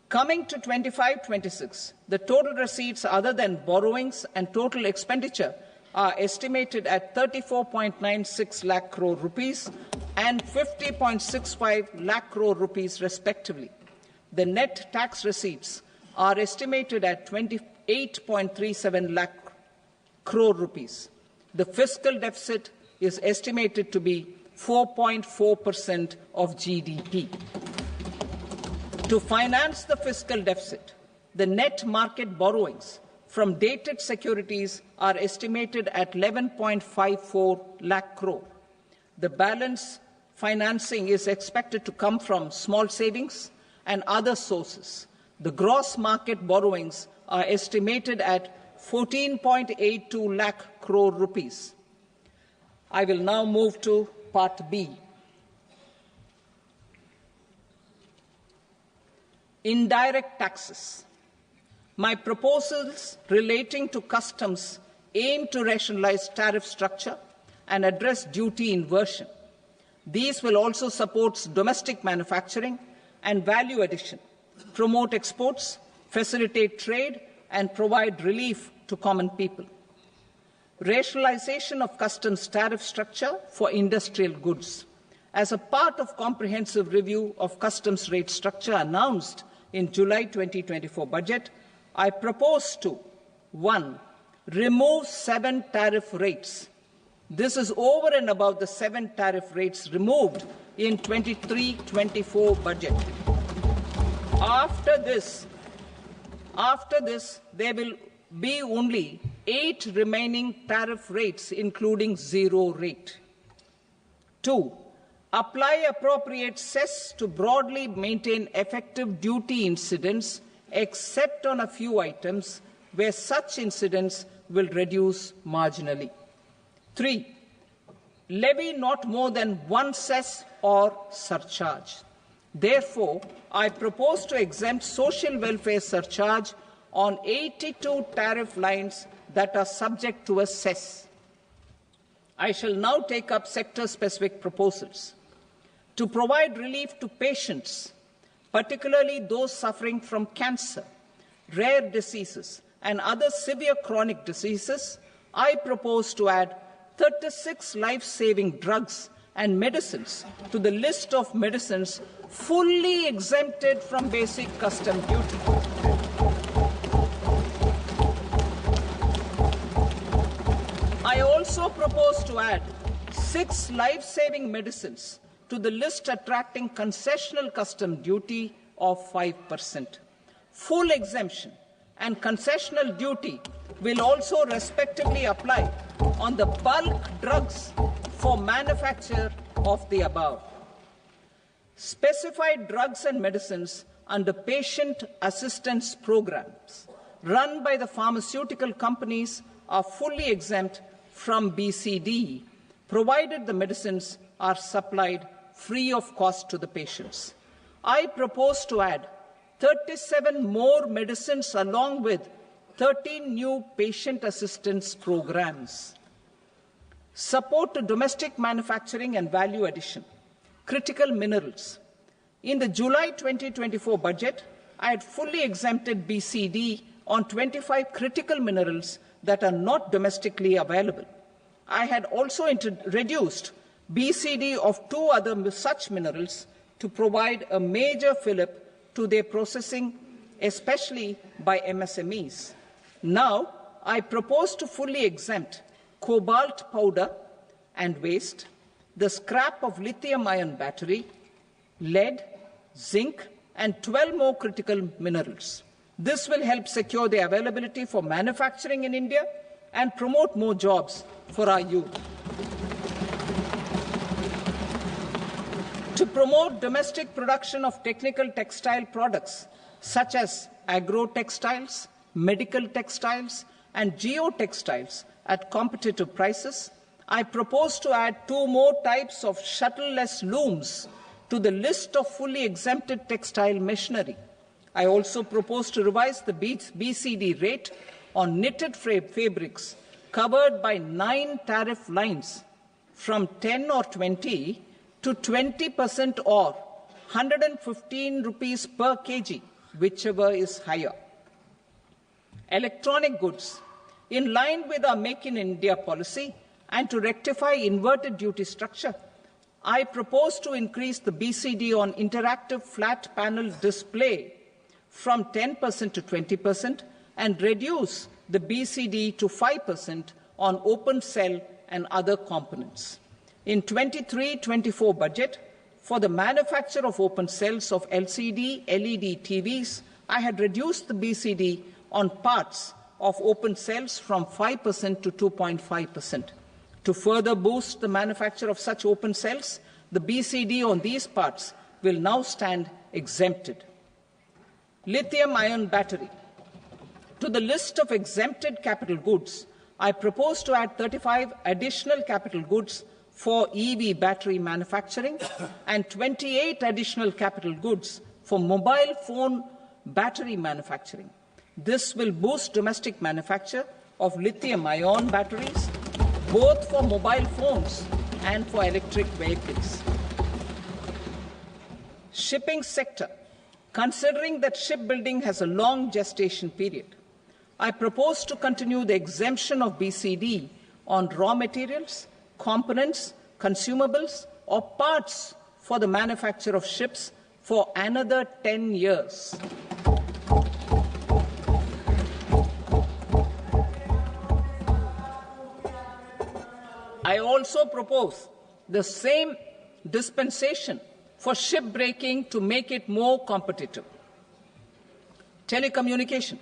Coming to 25-26, the total receipts other than borrowings and total expenditure are estimated at 34.96 lakh crore rupees and 50.65 lakh crore rupees respectively. The net tax receipts are estimated at 28.37 lakh crore rupees. The fiscal deficit is estimated to be 4.4% of GDP. To finance the fiscal deficit, the net market borrowings from dated securities are estimated at 11.54 lakh crore. The balance financing is expected to come from small savings and other sources. The gross market borrowings are estimated at 14.82 lakh crore rupees. I will now move to Part B. Indirect taxes. My proposals relating to customs aim to rationalize tariff structure and address duty inversion. These will also support domestic manufacturing and value addition, promote exports, facilitate trade, and provide relief to common people. Rationalization of customs tariff structure for industrial goods. As a part of comprehensive review of customs rate structure announced in July 2024 budget, I propose to 1. Remove 7 tariff rates. This is over and above the 7 tariff rates removed in 23-24 budget. After this, there will be only 8 remaining tariff rates, including 0 rate. 2. Apply appropriate cess to broadly maintain effective duty incidence, except on a few items where such incidence will reduce marginally. 3. Levy not more than 1 cess or surcharge. Therefore, I propose to exempt social welfare surcharge on 82 tariff lines that are subject to a cess. I shall now take up sector-specific proposals. To provide relief to patients, particularly those suffering from cancer, rare diseases, and other severe chronic diseases, I propose to add 36 life-saving drugs and medicines to the list of medicines fully exempted from basic custom duty. I also propose to add 6 life-saving medicines to the list attracting concessional custom duty of 5%. Full exemption and concessional duty will also respectively apply on the bulk drugs for manufacture of the above. Specified drugs and medicines under patient assistance programs run by the pharmaceutical companies are fully exempt from BCD, provided the medicines are supplied free of cost to the patients. I propose to add 37 more medicines along with 13 new patient assistance programs. Support to domestic manufacturing and value addition. Critical minerals. In the July 2024 budget, I had fully exempted BCD on 25 critical minerals that are not domestically available. I had also reduced BCD of 2 other such minerals to provide a major fillip to their processing, especially by MSMEs. Now, I propose to fully exempt cobalt powder and waste, the scrap of lithium-ion battery, lead, zinc, and 12 more critical minerals. This will help secure their availability for manufacturing in India and promote more jobs for our youth. To promote domestic production of technical textile products such as agro-textiles, medical textiles, and geotextiles at competitive prices, I propose to add 2 more types of shuttle-less looms to the list of fully exempted textile machinery. I also propose to revise the BCD rate on knitted fabrics covered by 9 tariff lines from 10 or 20 to 20% or 115 rupees per kg, whichever is higher. Electronic goods. In line with our Make in India policy and to rectify inverted duty structure, I propose to increase the BCD on interactive flat panel display from 10% to 20% and reduce the BCD to 5% on open cell and other components. In 23-24 budget, for the manufacture of open cells of LCD, LED TVs, I had reduced the BCD on parts of open cells from 5% to 2.5%. To further boost the manufacture of such open cells, the BCD on these parts will now stand exempted. Lithium-ion battery. To the list of exempted capital goods, I propose to add 35 additional capital goods for EV battery manufacturing and 28 additional capital goods for mobile phone battery manufacturing. This will boost domestic manufacture of lithium-ion batteries, both for mobile phones and for electric vehicles. Shipping sector. Considering that shipbuilding has a long gestation period, I propose to continue the exemption of BCD on raw materials, components, consumables, or parts for the manufacture of ships for another 10 years. I also propose the same dispensation for shipbreaking to make it more competitive. Telecommunication.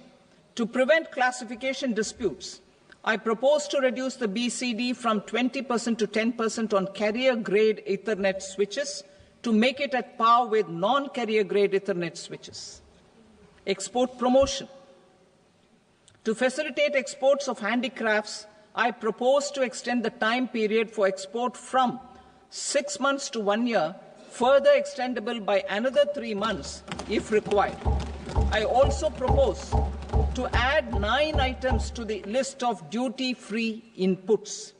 To prevent classification disputes, I propose to reduce the BCD from 20% to 10% on carrier-grade Ethernet switches to make it at par with non-carrier-grade Ethernet switches. Export promotion. To facilitate exports of handicrafts, I propose to extend the time period for export from 6 months to 1 year, further extendable by another 3 months if required. I also propose to add 9 items to the list of duty-free inputs.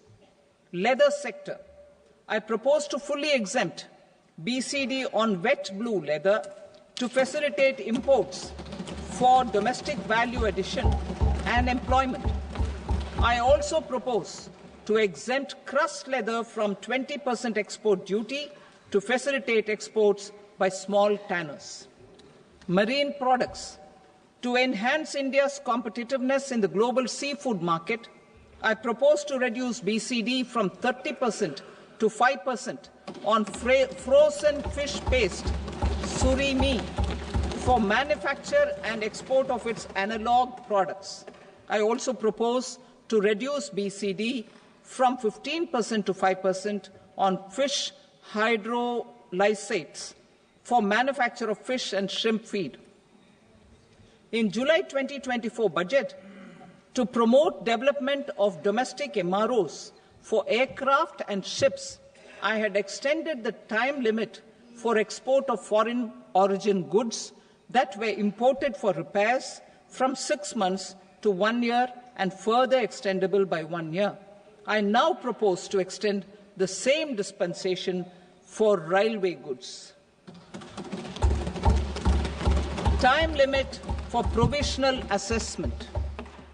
Leather sector. I propose to fully exempt BCD on wet blue leather to facilitate imports for domestic value addition and employment. I also propose to exempt crust leather from 20% export duty to facilitate exports by small tanners. Marine products. To enhance India's competitiveness in the global seafood market, I propose to reduce BCD from 30% to 5% on frozen fish paste, surimi, for manufacture and export of its analog products. I also propose to reduce BCD from 15% to 5% on fish hydrolysates for manufacture of fish and shrimp feed. In July 2024 budget, to promote development of domestic MROs for aircraft and ships, I had extended the time limit for export of foreign origin goods that were imported for repairs from 6 months to 1 year and further extendable by 1 year. I now propose to extend the same dispensation for railway goods. Time limit for provisional assessment.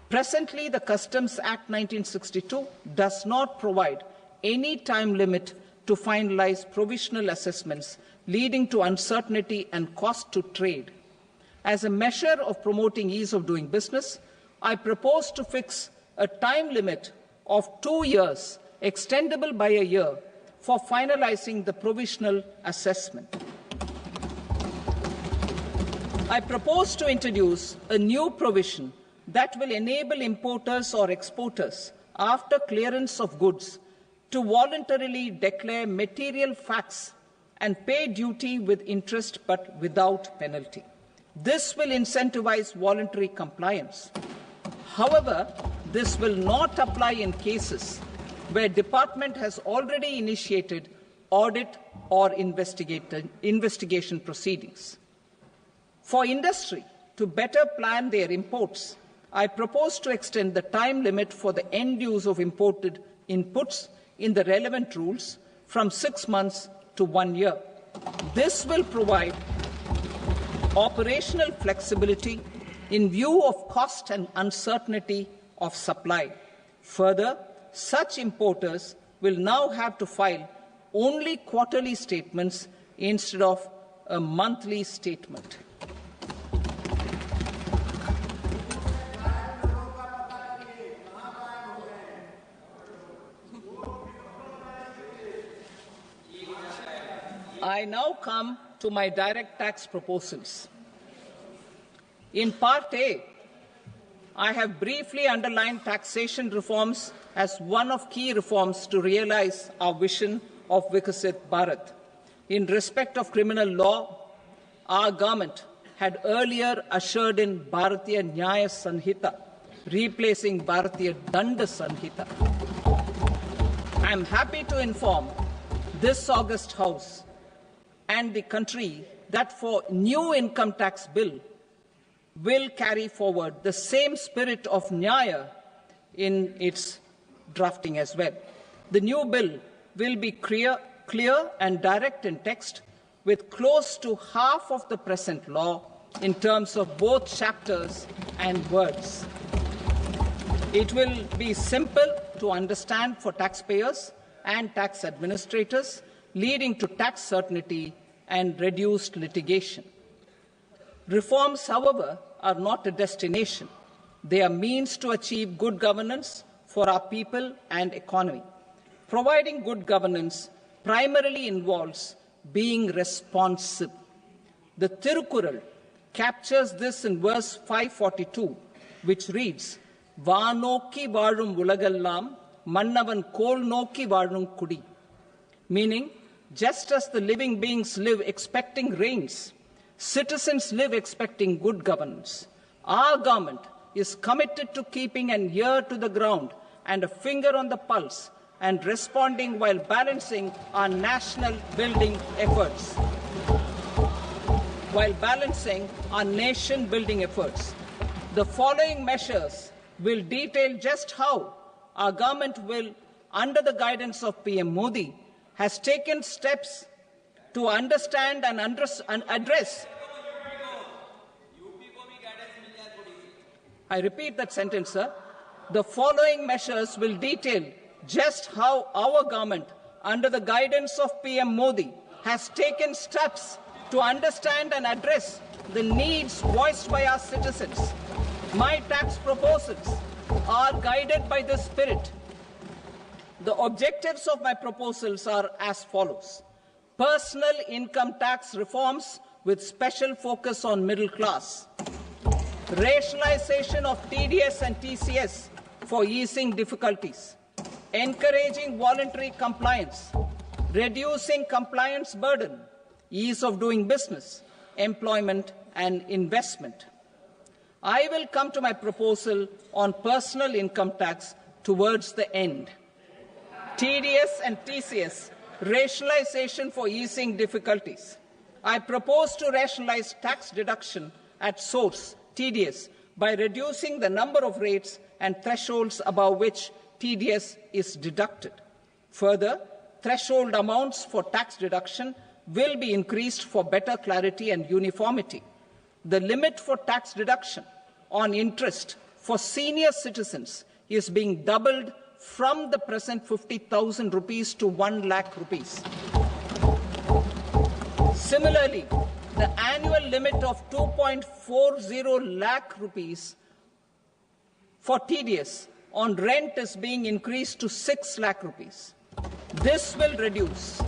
Presently, the Customs Act 1962 does not provide any time limit to finalize provisional assessments, leading to uncertainty and cost to trade. As a measure of promoting ease of doing business, I propose to fix a time limit of 2 years, extendable by a year, for finalizing the provisional assessment. I propose to introduce a new provision that will enable importers or exporters, after clearance of goods, to voluntarily declare material facts and pay duty with interest but without penalty. This will incentivize voluntary compliance. However, this will not apply in cases where department has already initiated audit or investigation proceedings. For industry to better plan their imports, I propose to extend the time limit for the end use of imported inputs in the relevant rules from 6 months to 1 year. This will provide operational flexibility in view of cost and uncertainty of supply. Further, such importers will now have to file only quarterly statements instead of a monthly statement. I now come to my direct tax proposals. In Part A, I have briefly underlined taxation reforms as one of key reforms to realize our vision of Vikasit Bharat. In respect of criminal law, our government had earlier ushered in Bharatiya Nyaya Sanhita, replacing Bharatiya Danda Sanhita. I am happy to inform this august House and the country that for new income tax bill will carry forward the same spirit of Nyaya in its drafting as well. The new bill will be clear and direct in text, with close to half of the present law in terms of both chapters and words. It will be simple to understand for taxpayers and tax administrators, leading to tax certainty and reduced litigation. Reforms, however, are not a destination. They are means to achieve good governance for our people and economy. Providing good governance primarily involves being responsive. The Tirukural captures this in verse 542, which reads, "Vaanokki vaazhum ulagallam, mannavan kol nokki vaazhum kudi," meaning, just as the living beings live expecting rains, citizens live expecting good governance. Our government is committed to keeping an ear to the ground and a finger on the pulse and responding while balancing our national building efforts. The following measures will detail just how our government will, under the guidance of PM Modi, has taken steps to understand and address. I repeat that sentence, sir. The following measures will detail just how our government, under the guidance of PM Modi, has taken steps to understand and address the needs voiced by our citizens. My tax proposals are guided by this spirit. The objectives of my proposals are as follows: personal income tax reforms with special focus on middle class, rationalization of TDS and TCS for easing difficulties, encouraging voluntary compliance, reducing compliance burden, ease of doing business, employment and investment. I will come to my proposal on personal income tax towards the end. TDS and TCS, rationalization for easing difficulties. I propose to rationalize tax deduction at source, TDS, by reducing the number of rates and thresholds above which TDS is deducted. Further, threshold amounts for tax deduction will be increased for better clarity and uniformity. The limit for tax deduction on interest for senior citizens is being doubled from the present 50,000 rupees to 1 lakh rupees. Similarly, the annual limit of 2.40 lakh rupees for TDS on rent is being increased to 6 lakh rupees. This will reduce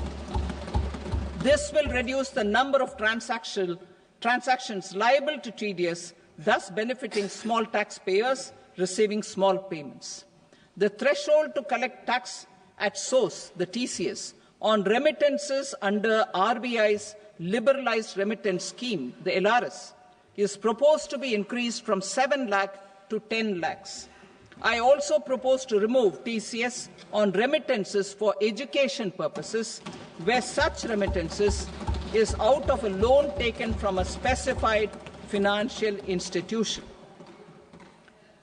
the number of transactions liable to TDS, thus benefiting small taxpayers receiving small payments. The threshold to collect tax at source, the TCS, on remittances under RBI's liberalized remittance scheme, the LRS, is proposed to be increased from 7 lakh to 10 lakhs. I also propose to remove TCS on remittances for education purposes, where such remittances is out of a loan taken from a specified financial institution.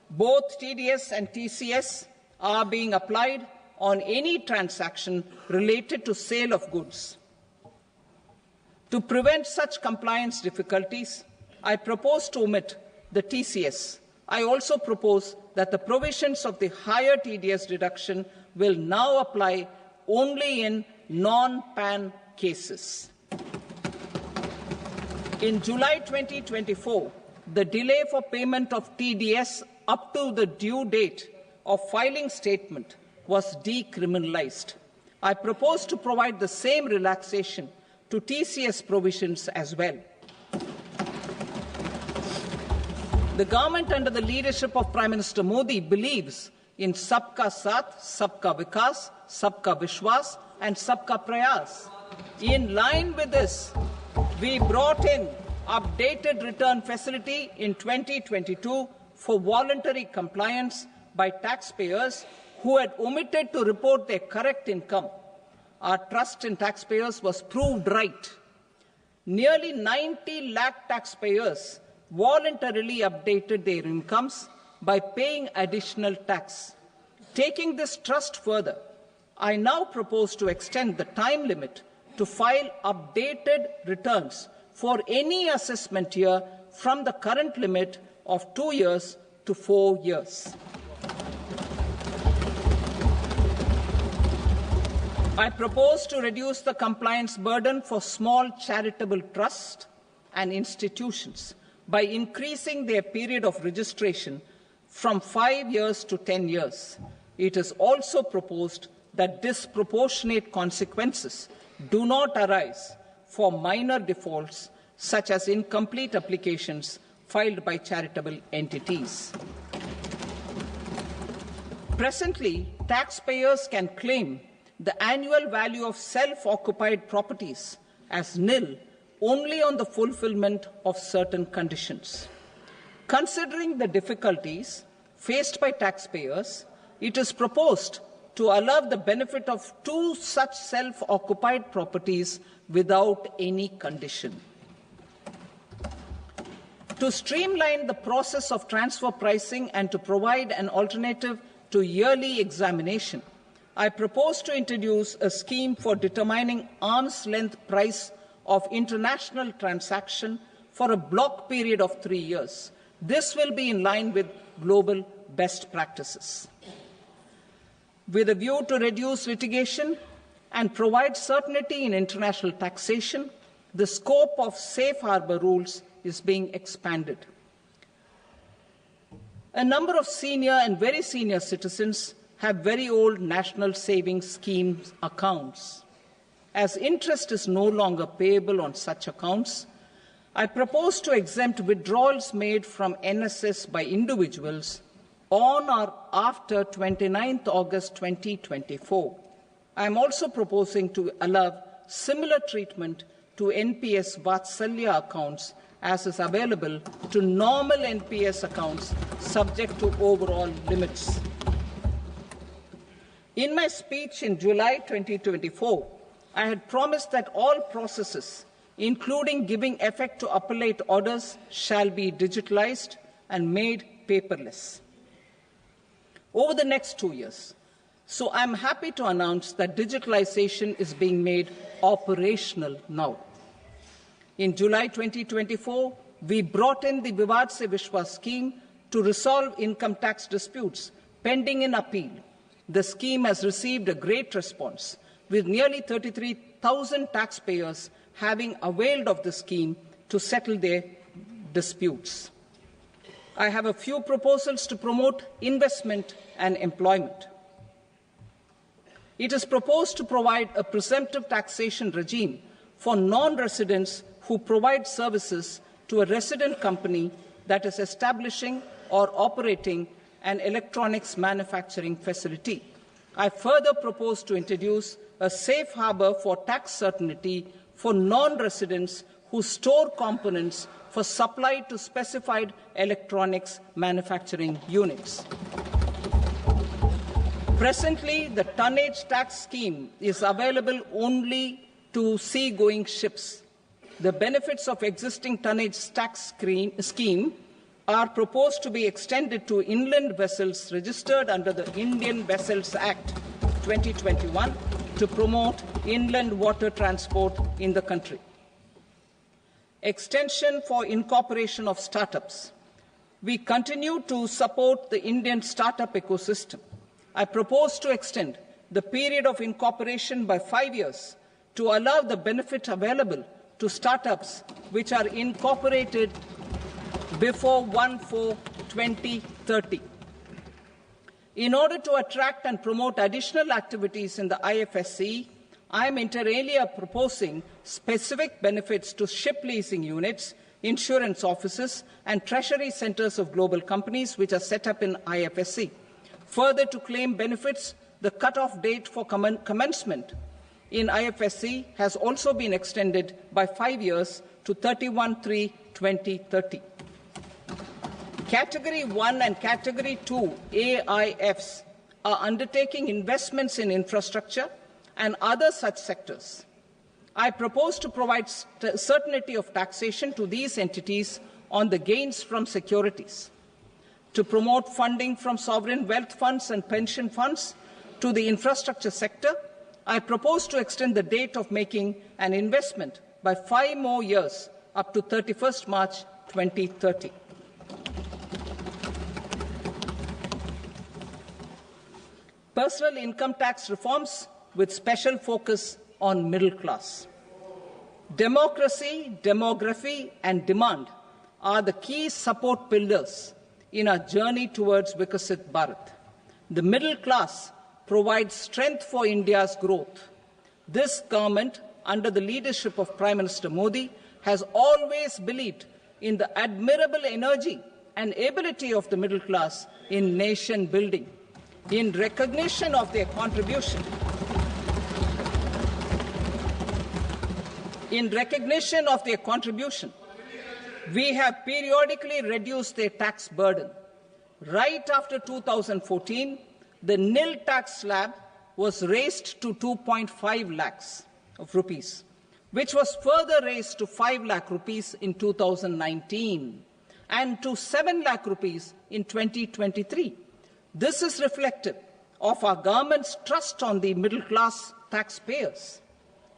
Both TDS and TCS are being applied on any transaction related to sale of goods. To prevent such compliance difficulties, I propose to omit the TCS. I also propose that the provisions of the higher TDS deduction will now apply only in non-PAN cases. In July 2024, the delay for payment of TDS up to the due date of filing statement was decriminalized. I propose to provide the same relaxation to TCS provisions as well. The government under the leadership of Prime Minister Modi believes in Sabka Saath, Sabka Vikas, Sabka Vishwas and Sabka Prayas. In line with this, we brought in updated return facility in 2022 for voluntary compliance by taxpayers who had omitted to report their correct income. Our trust in taxpayers was proved right. Nearly 90 lakh taxpayers voluntarily updated their incomes by paying additional tax. Taking this trust further, I now propose to extend the time limit to file updated returns for any assessment year from the current limit of 2 years to 4 years. I propose to reduce the compliance burden for small charitable trusts and institutions by increasing their period of registration from 5 years to 10 years. It is also proposed that disproportionate consequences do not arise for minor defaults such as incomplete applications filed by charitable entities. Presently, taxpayers can claim the annual value of self-occupied properties as nil only on the fulfillment of certain conditions. Considering the difficulties faced by taxpayers, it is proposed to allow the benefit of 2 such self-occupied properties without any condition. To streamline the process of transfer pricing and to provide an alternative to yearly examination, I propose to introduce a scheme for determining arm's length price of international transaction for a block period of 3 years. This will be in line with global best practices. With a view to reduce litigation and provide certainty in international taxation, the scope of safe harbor rules is being expanded. A number of senior and very senior citizens have very old national savings schemes accounts. As interest is no longer payable on such accounts, I propose to exempt withdrawals made from NSS by individuals on or after 29th August 2024. I am also proposing to allow similar treatment to NPS Vatsalya accounts as is available to normal NPS accounts subject to overall limits. In my speech in July 2024, I had promised that all processes, including giving effect to appellate orders, shall be digitalized and made paperless over the next 2 years. So I'm happy to announce that digitalization is being made operational now. In July 2024, we brought in the Vivad Se Vishwas scheme to resolve income tax disputes pending in appeal. The scheme has received a great response, with nearly 33,000 taxpayers having availed of the scheme to settle their disputes. I have a few proposals to promote investment and employment. It is proposed to provide a presumptive taxation regime for non-residents who provide services to a resident company that is establishing or operating an electronics manufacturing facility. I further propose to introduce a safe harbor for tax certainty for non-residents who store components for supply to specified electronics manufacturing units. Presently, the tonnage tax scheme is available only to sea-going ships. The benefits of existing tonnage tax scheme are proposed to be extended to inland vessels registered under the Indian Vessels Act 2021 to promote inland water transport in the country. Extension for incorporation of startups. We continue to support the Indian startup ecosystem. I propose to extend the period of incorporation by 5 years to allow the benefit available to startups which are incorporated before 1/4/2030. In order to attract and promote additional activities in the IFSC, I am inter alia proposing specific benefits to ship leasing units, insurance offices, and treasury centres of global companies which are set up in IFSC. Further, to claim benefits, the cut-off date for commencement in IFSC has also been extended by 5 years to 31/3/2030. Category 1 and Category 2 AIFs are undertaking investments in infrastructure and other such sectors. I propose to provide certainty of taxation to these entities on the gains from securities, to promote funding from sovereign wealth funds and pension funds to the infrastructure sector. I propose to extend the date of making an investment by 5 more years up to 31st March 2030. Personal income tax reforms with special focus on middle class. Democracy, demography, and demand are the key support pillars in our journey towards Vikasit Bharat. The middle class provides strength for India's growth. This government, under the leadership of Prime Minister Modi, has always believed in the admirable energy and ability of the middle class in nation building. In recognition of their contribution, we have periodically reduced their tax burden. Right after 2014, the nil tax slab was raised to 2.5 lakhs of rupees, which was further raised to 5 lakh rupees in 2019 and to 7 lakh rupees in 2023. This is reflective of our government's trust on the middle-class taxpayers.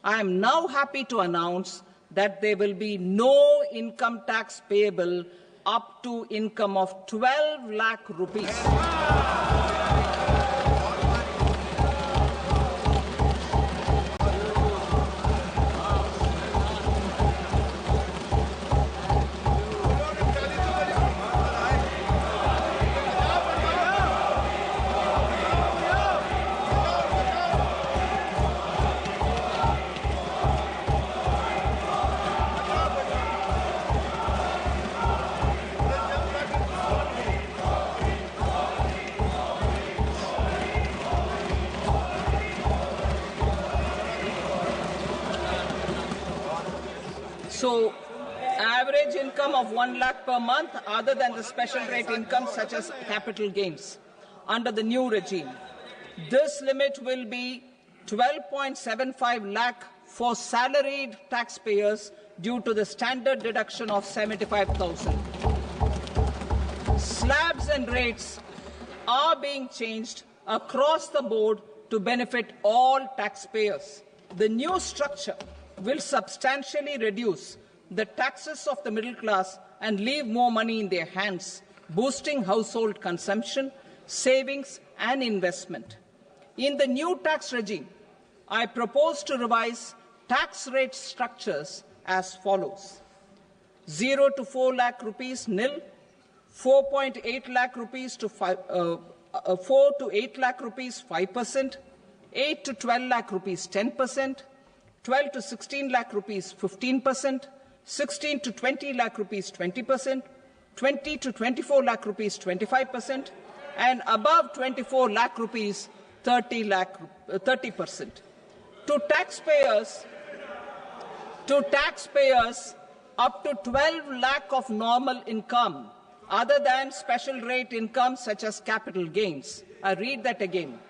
I am now happy to announce that there will be no income tax payable up to income of 12 lakh rupees. So, average income of 1 lakh per month, other than the special rate income such as capital gains, under the new regime. This limit will be 12.75 lakh for salaried taxpayers due to the standard deduction of 75,000. Slabs and rates are being changed across the board to benefit all taxpayers. The new structure will substantially reduce the taxes of the middle class and leave more money in their hands, boosting household consumption, savings and investment. In the new tax regime, I propose to revise tax rate structures as follows: 0 to 4 lakh rupees nil, 4.8 lakh rupees to 4 to 8 lakh rupees 5%, 8 to 12 lakh rupees 10%, 12 to 16 lakh rupees 15%, 16 to 20 lakh rupees 20%, 20 to 24 lakh rupees 25%, and above 24 lakh rupees 30%. To taxpayers up to 12 lakh of normal income, other than special rate income such as capital gains. I read that again.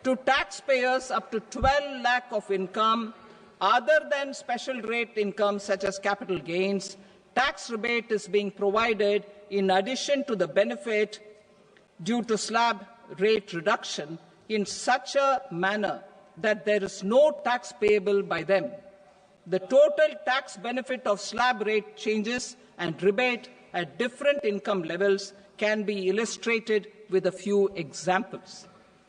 To taxpayers up to 12 lakh of income, other than special rate income such as capital gains, tax rebate is being provided in addition to the benefit due to slab rate reduction in such a manner that there is no tax payable by them. The total tax benefit of slab rate changes and rebate at different income levels can be illustrated with a few examples.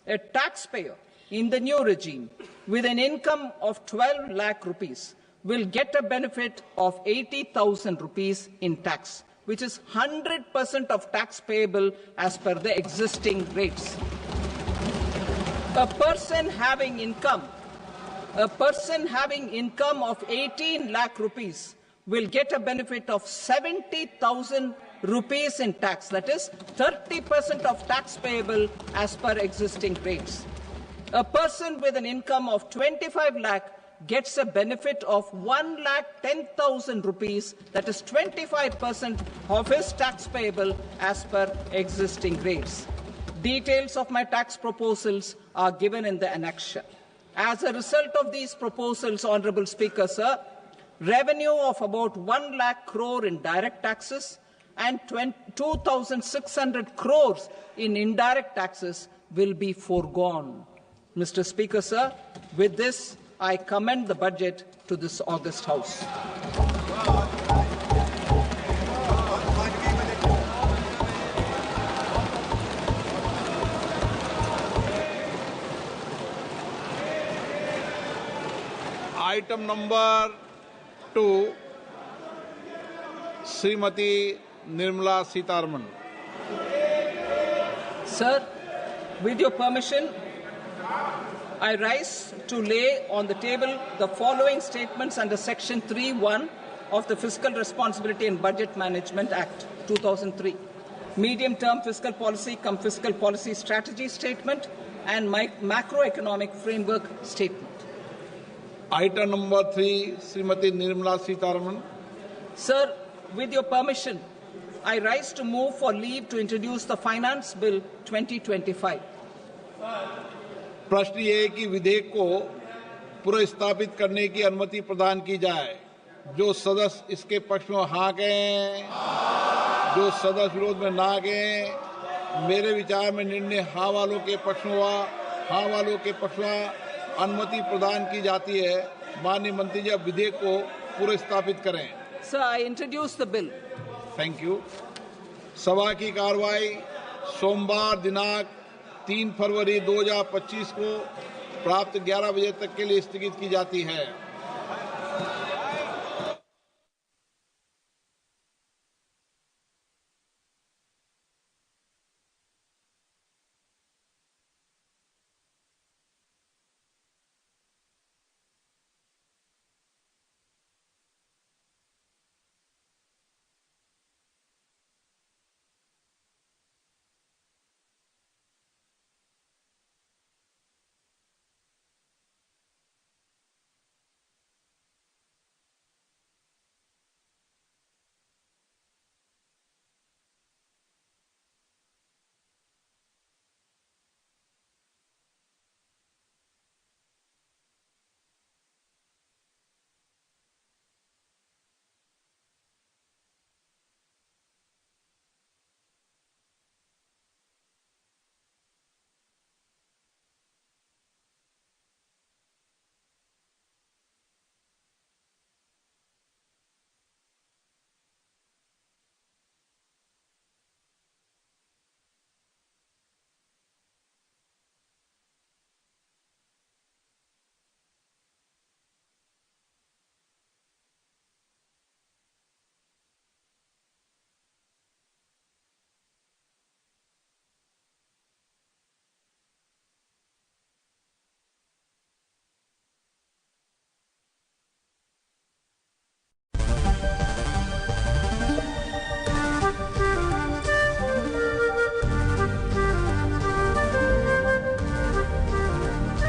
A taxpayer in the new regime with an income of 12 lakh rupees will get a benefit of 80,000 rupees in tax, which is 100% of tax payable as per the existing rates. A person having income of 18 lakh rupees will get a benefit of 70,000 rupees in tax, that is 30% of tax payable as per existing rates. A person with an income of 25 lakh gets a benefit of 1,10,000 rupees, that is 25% of his tax payable as per existing rates. Details of my tax proposals are given in the annexure. As a result of these proposals, Honourable Speaker, sir, revenue of about 1 lakh crore in direct taxes and 2,600 crores in indirect taxes will be foregone. Mr. Speaker, sir, with this, I commend the budget to this august House. Item number 2, Shrimati Nirmala Sitharaman. Sir, with your permission, I rise to lay on the table the following statements under Section 3(1) of the Fiscal Responsibility and Budget Management Act 2003. Medium-term fiscal policy cum fiscal policy strategy statement and macroeconomic framework statement. Item number 3, Shrimati Nirmala Sitharaman. Sir, with your permission, I rise to move for leave to introduce the Finance Bill 2025. प्रश्न ये है कि विधेयक को पुनर्स्थापित करने की अनुमति प्रदान की जाए. जो सदस्य इसके पक्ष में हाँ कहें, जो सदस्य विरोध में ना कहें. मेरे विचार में निर्णय हाँ वालों के पक्ष में हुआ. हाँ वालों के पक्ष में अनुमति प्रदान की जाती है. माननीय मंत्री जी, अब विधेयक को पुनर्स्थापित करें. Sir, I introduce the bill. Thank you. सभा की कार्रवाई सोमवार दिनांक 3 फरवरी 2025 को प्राप्त 11 बजे तक के लिए स्थगित की जाती है.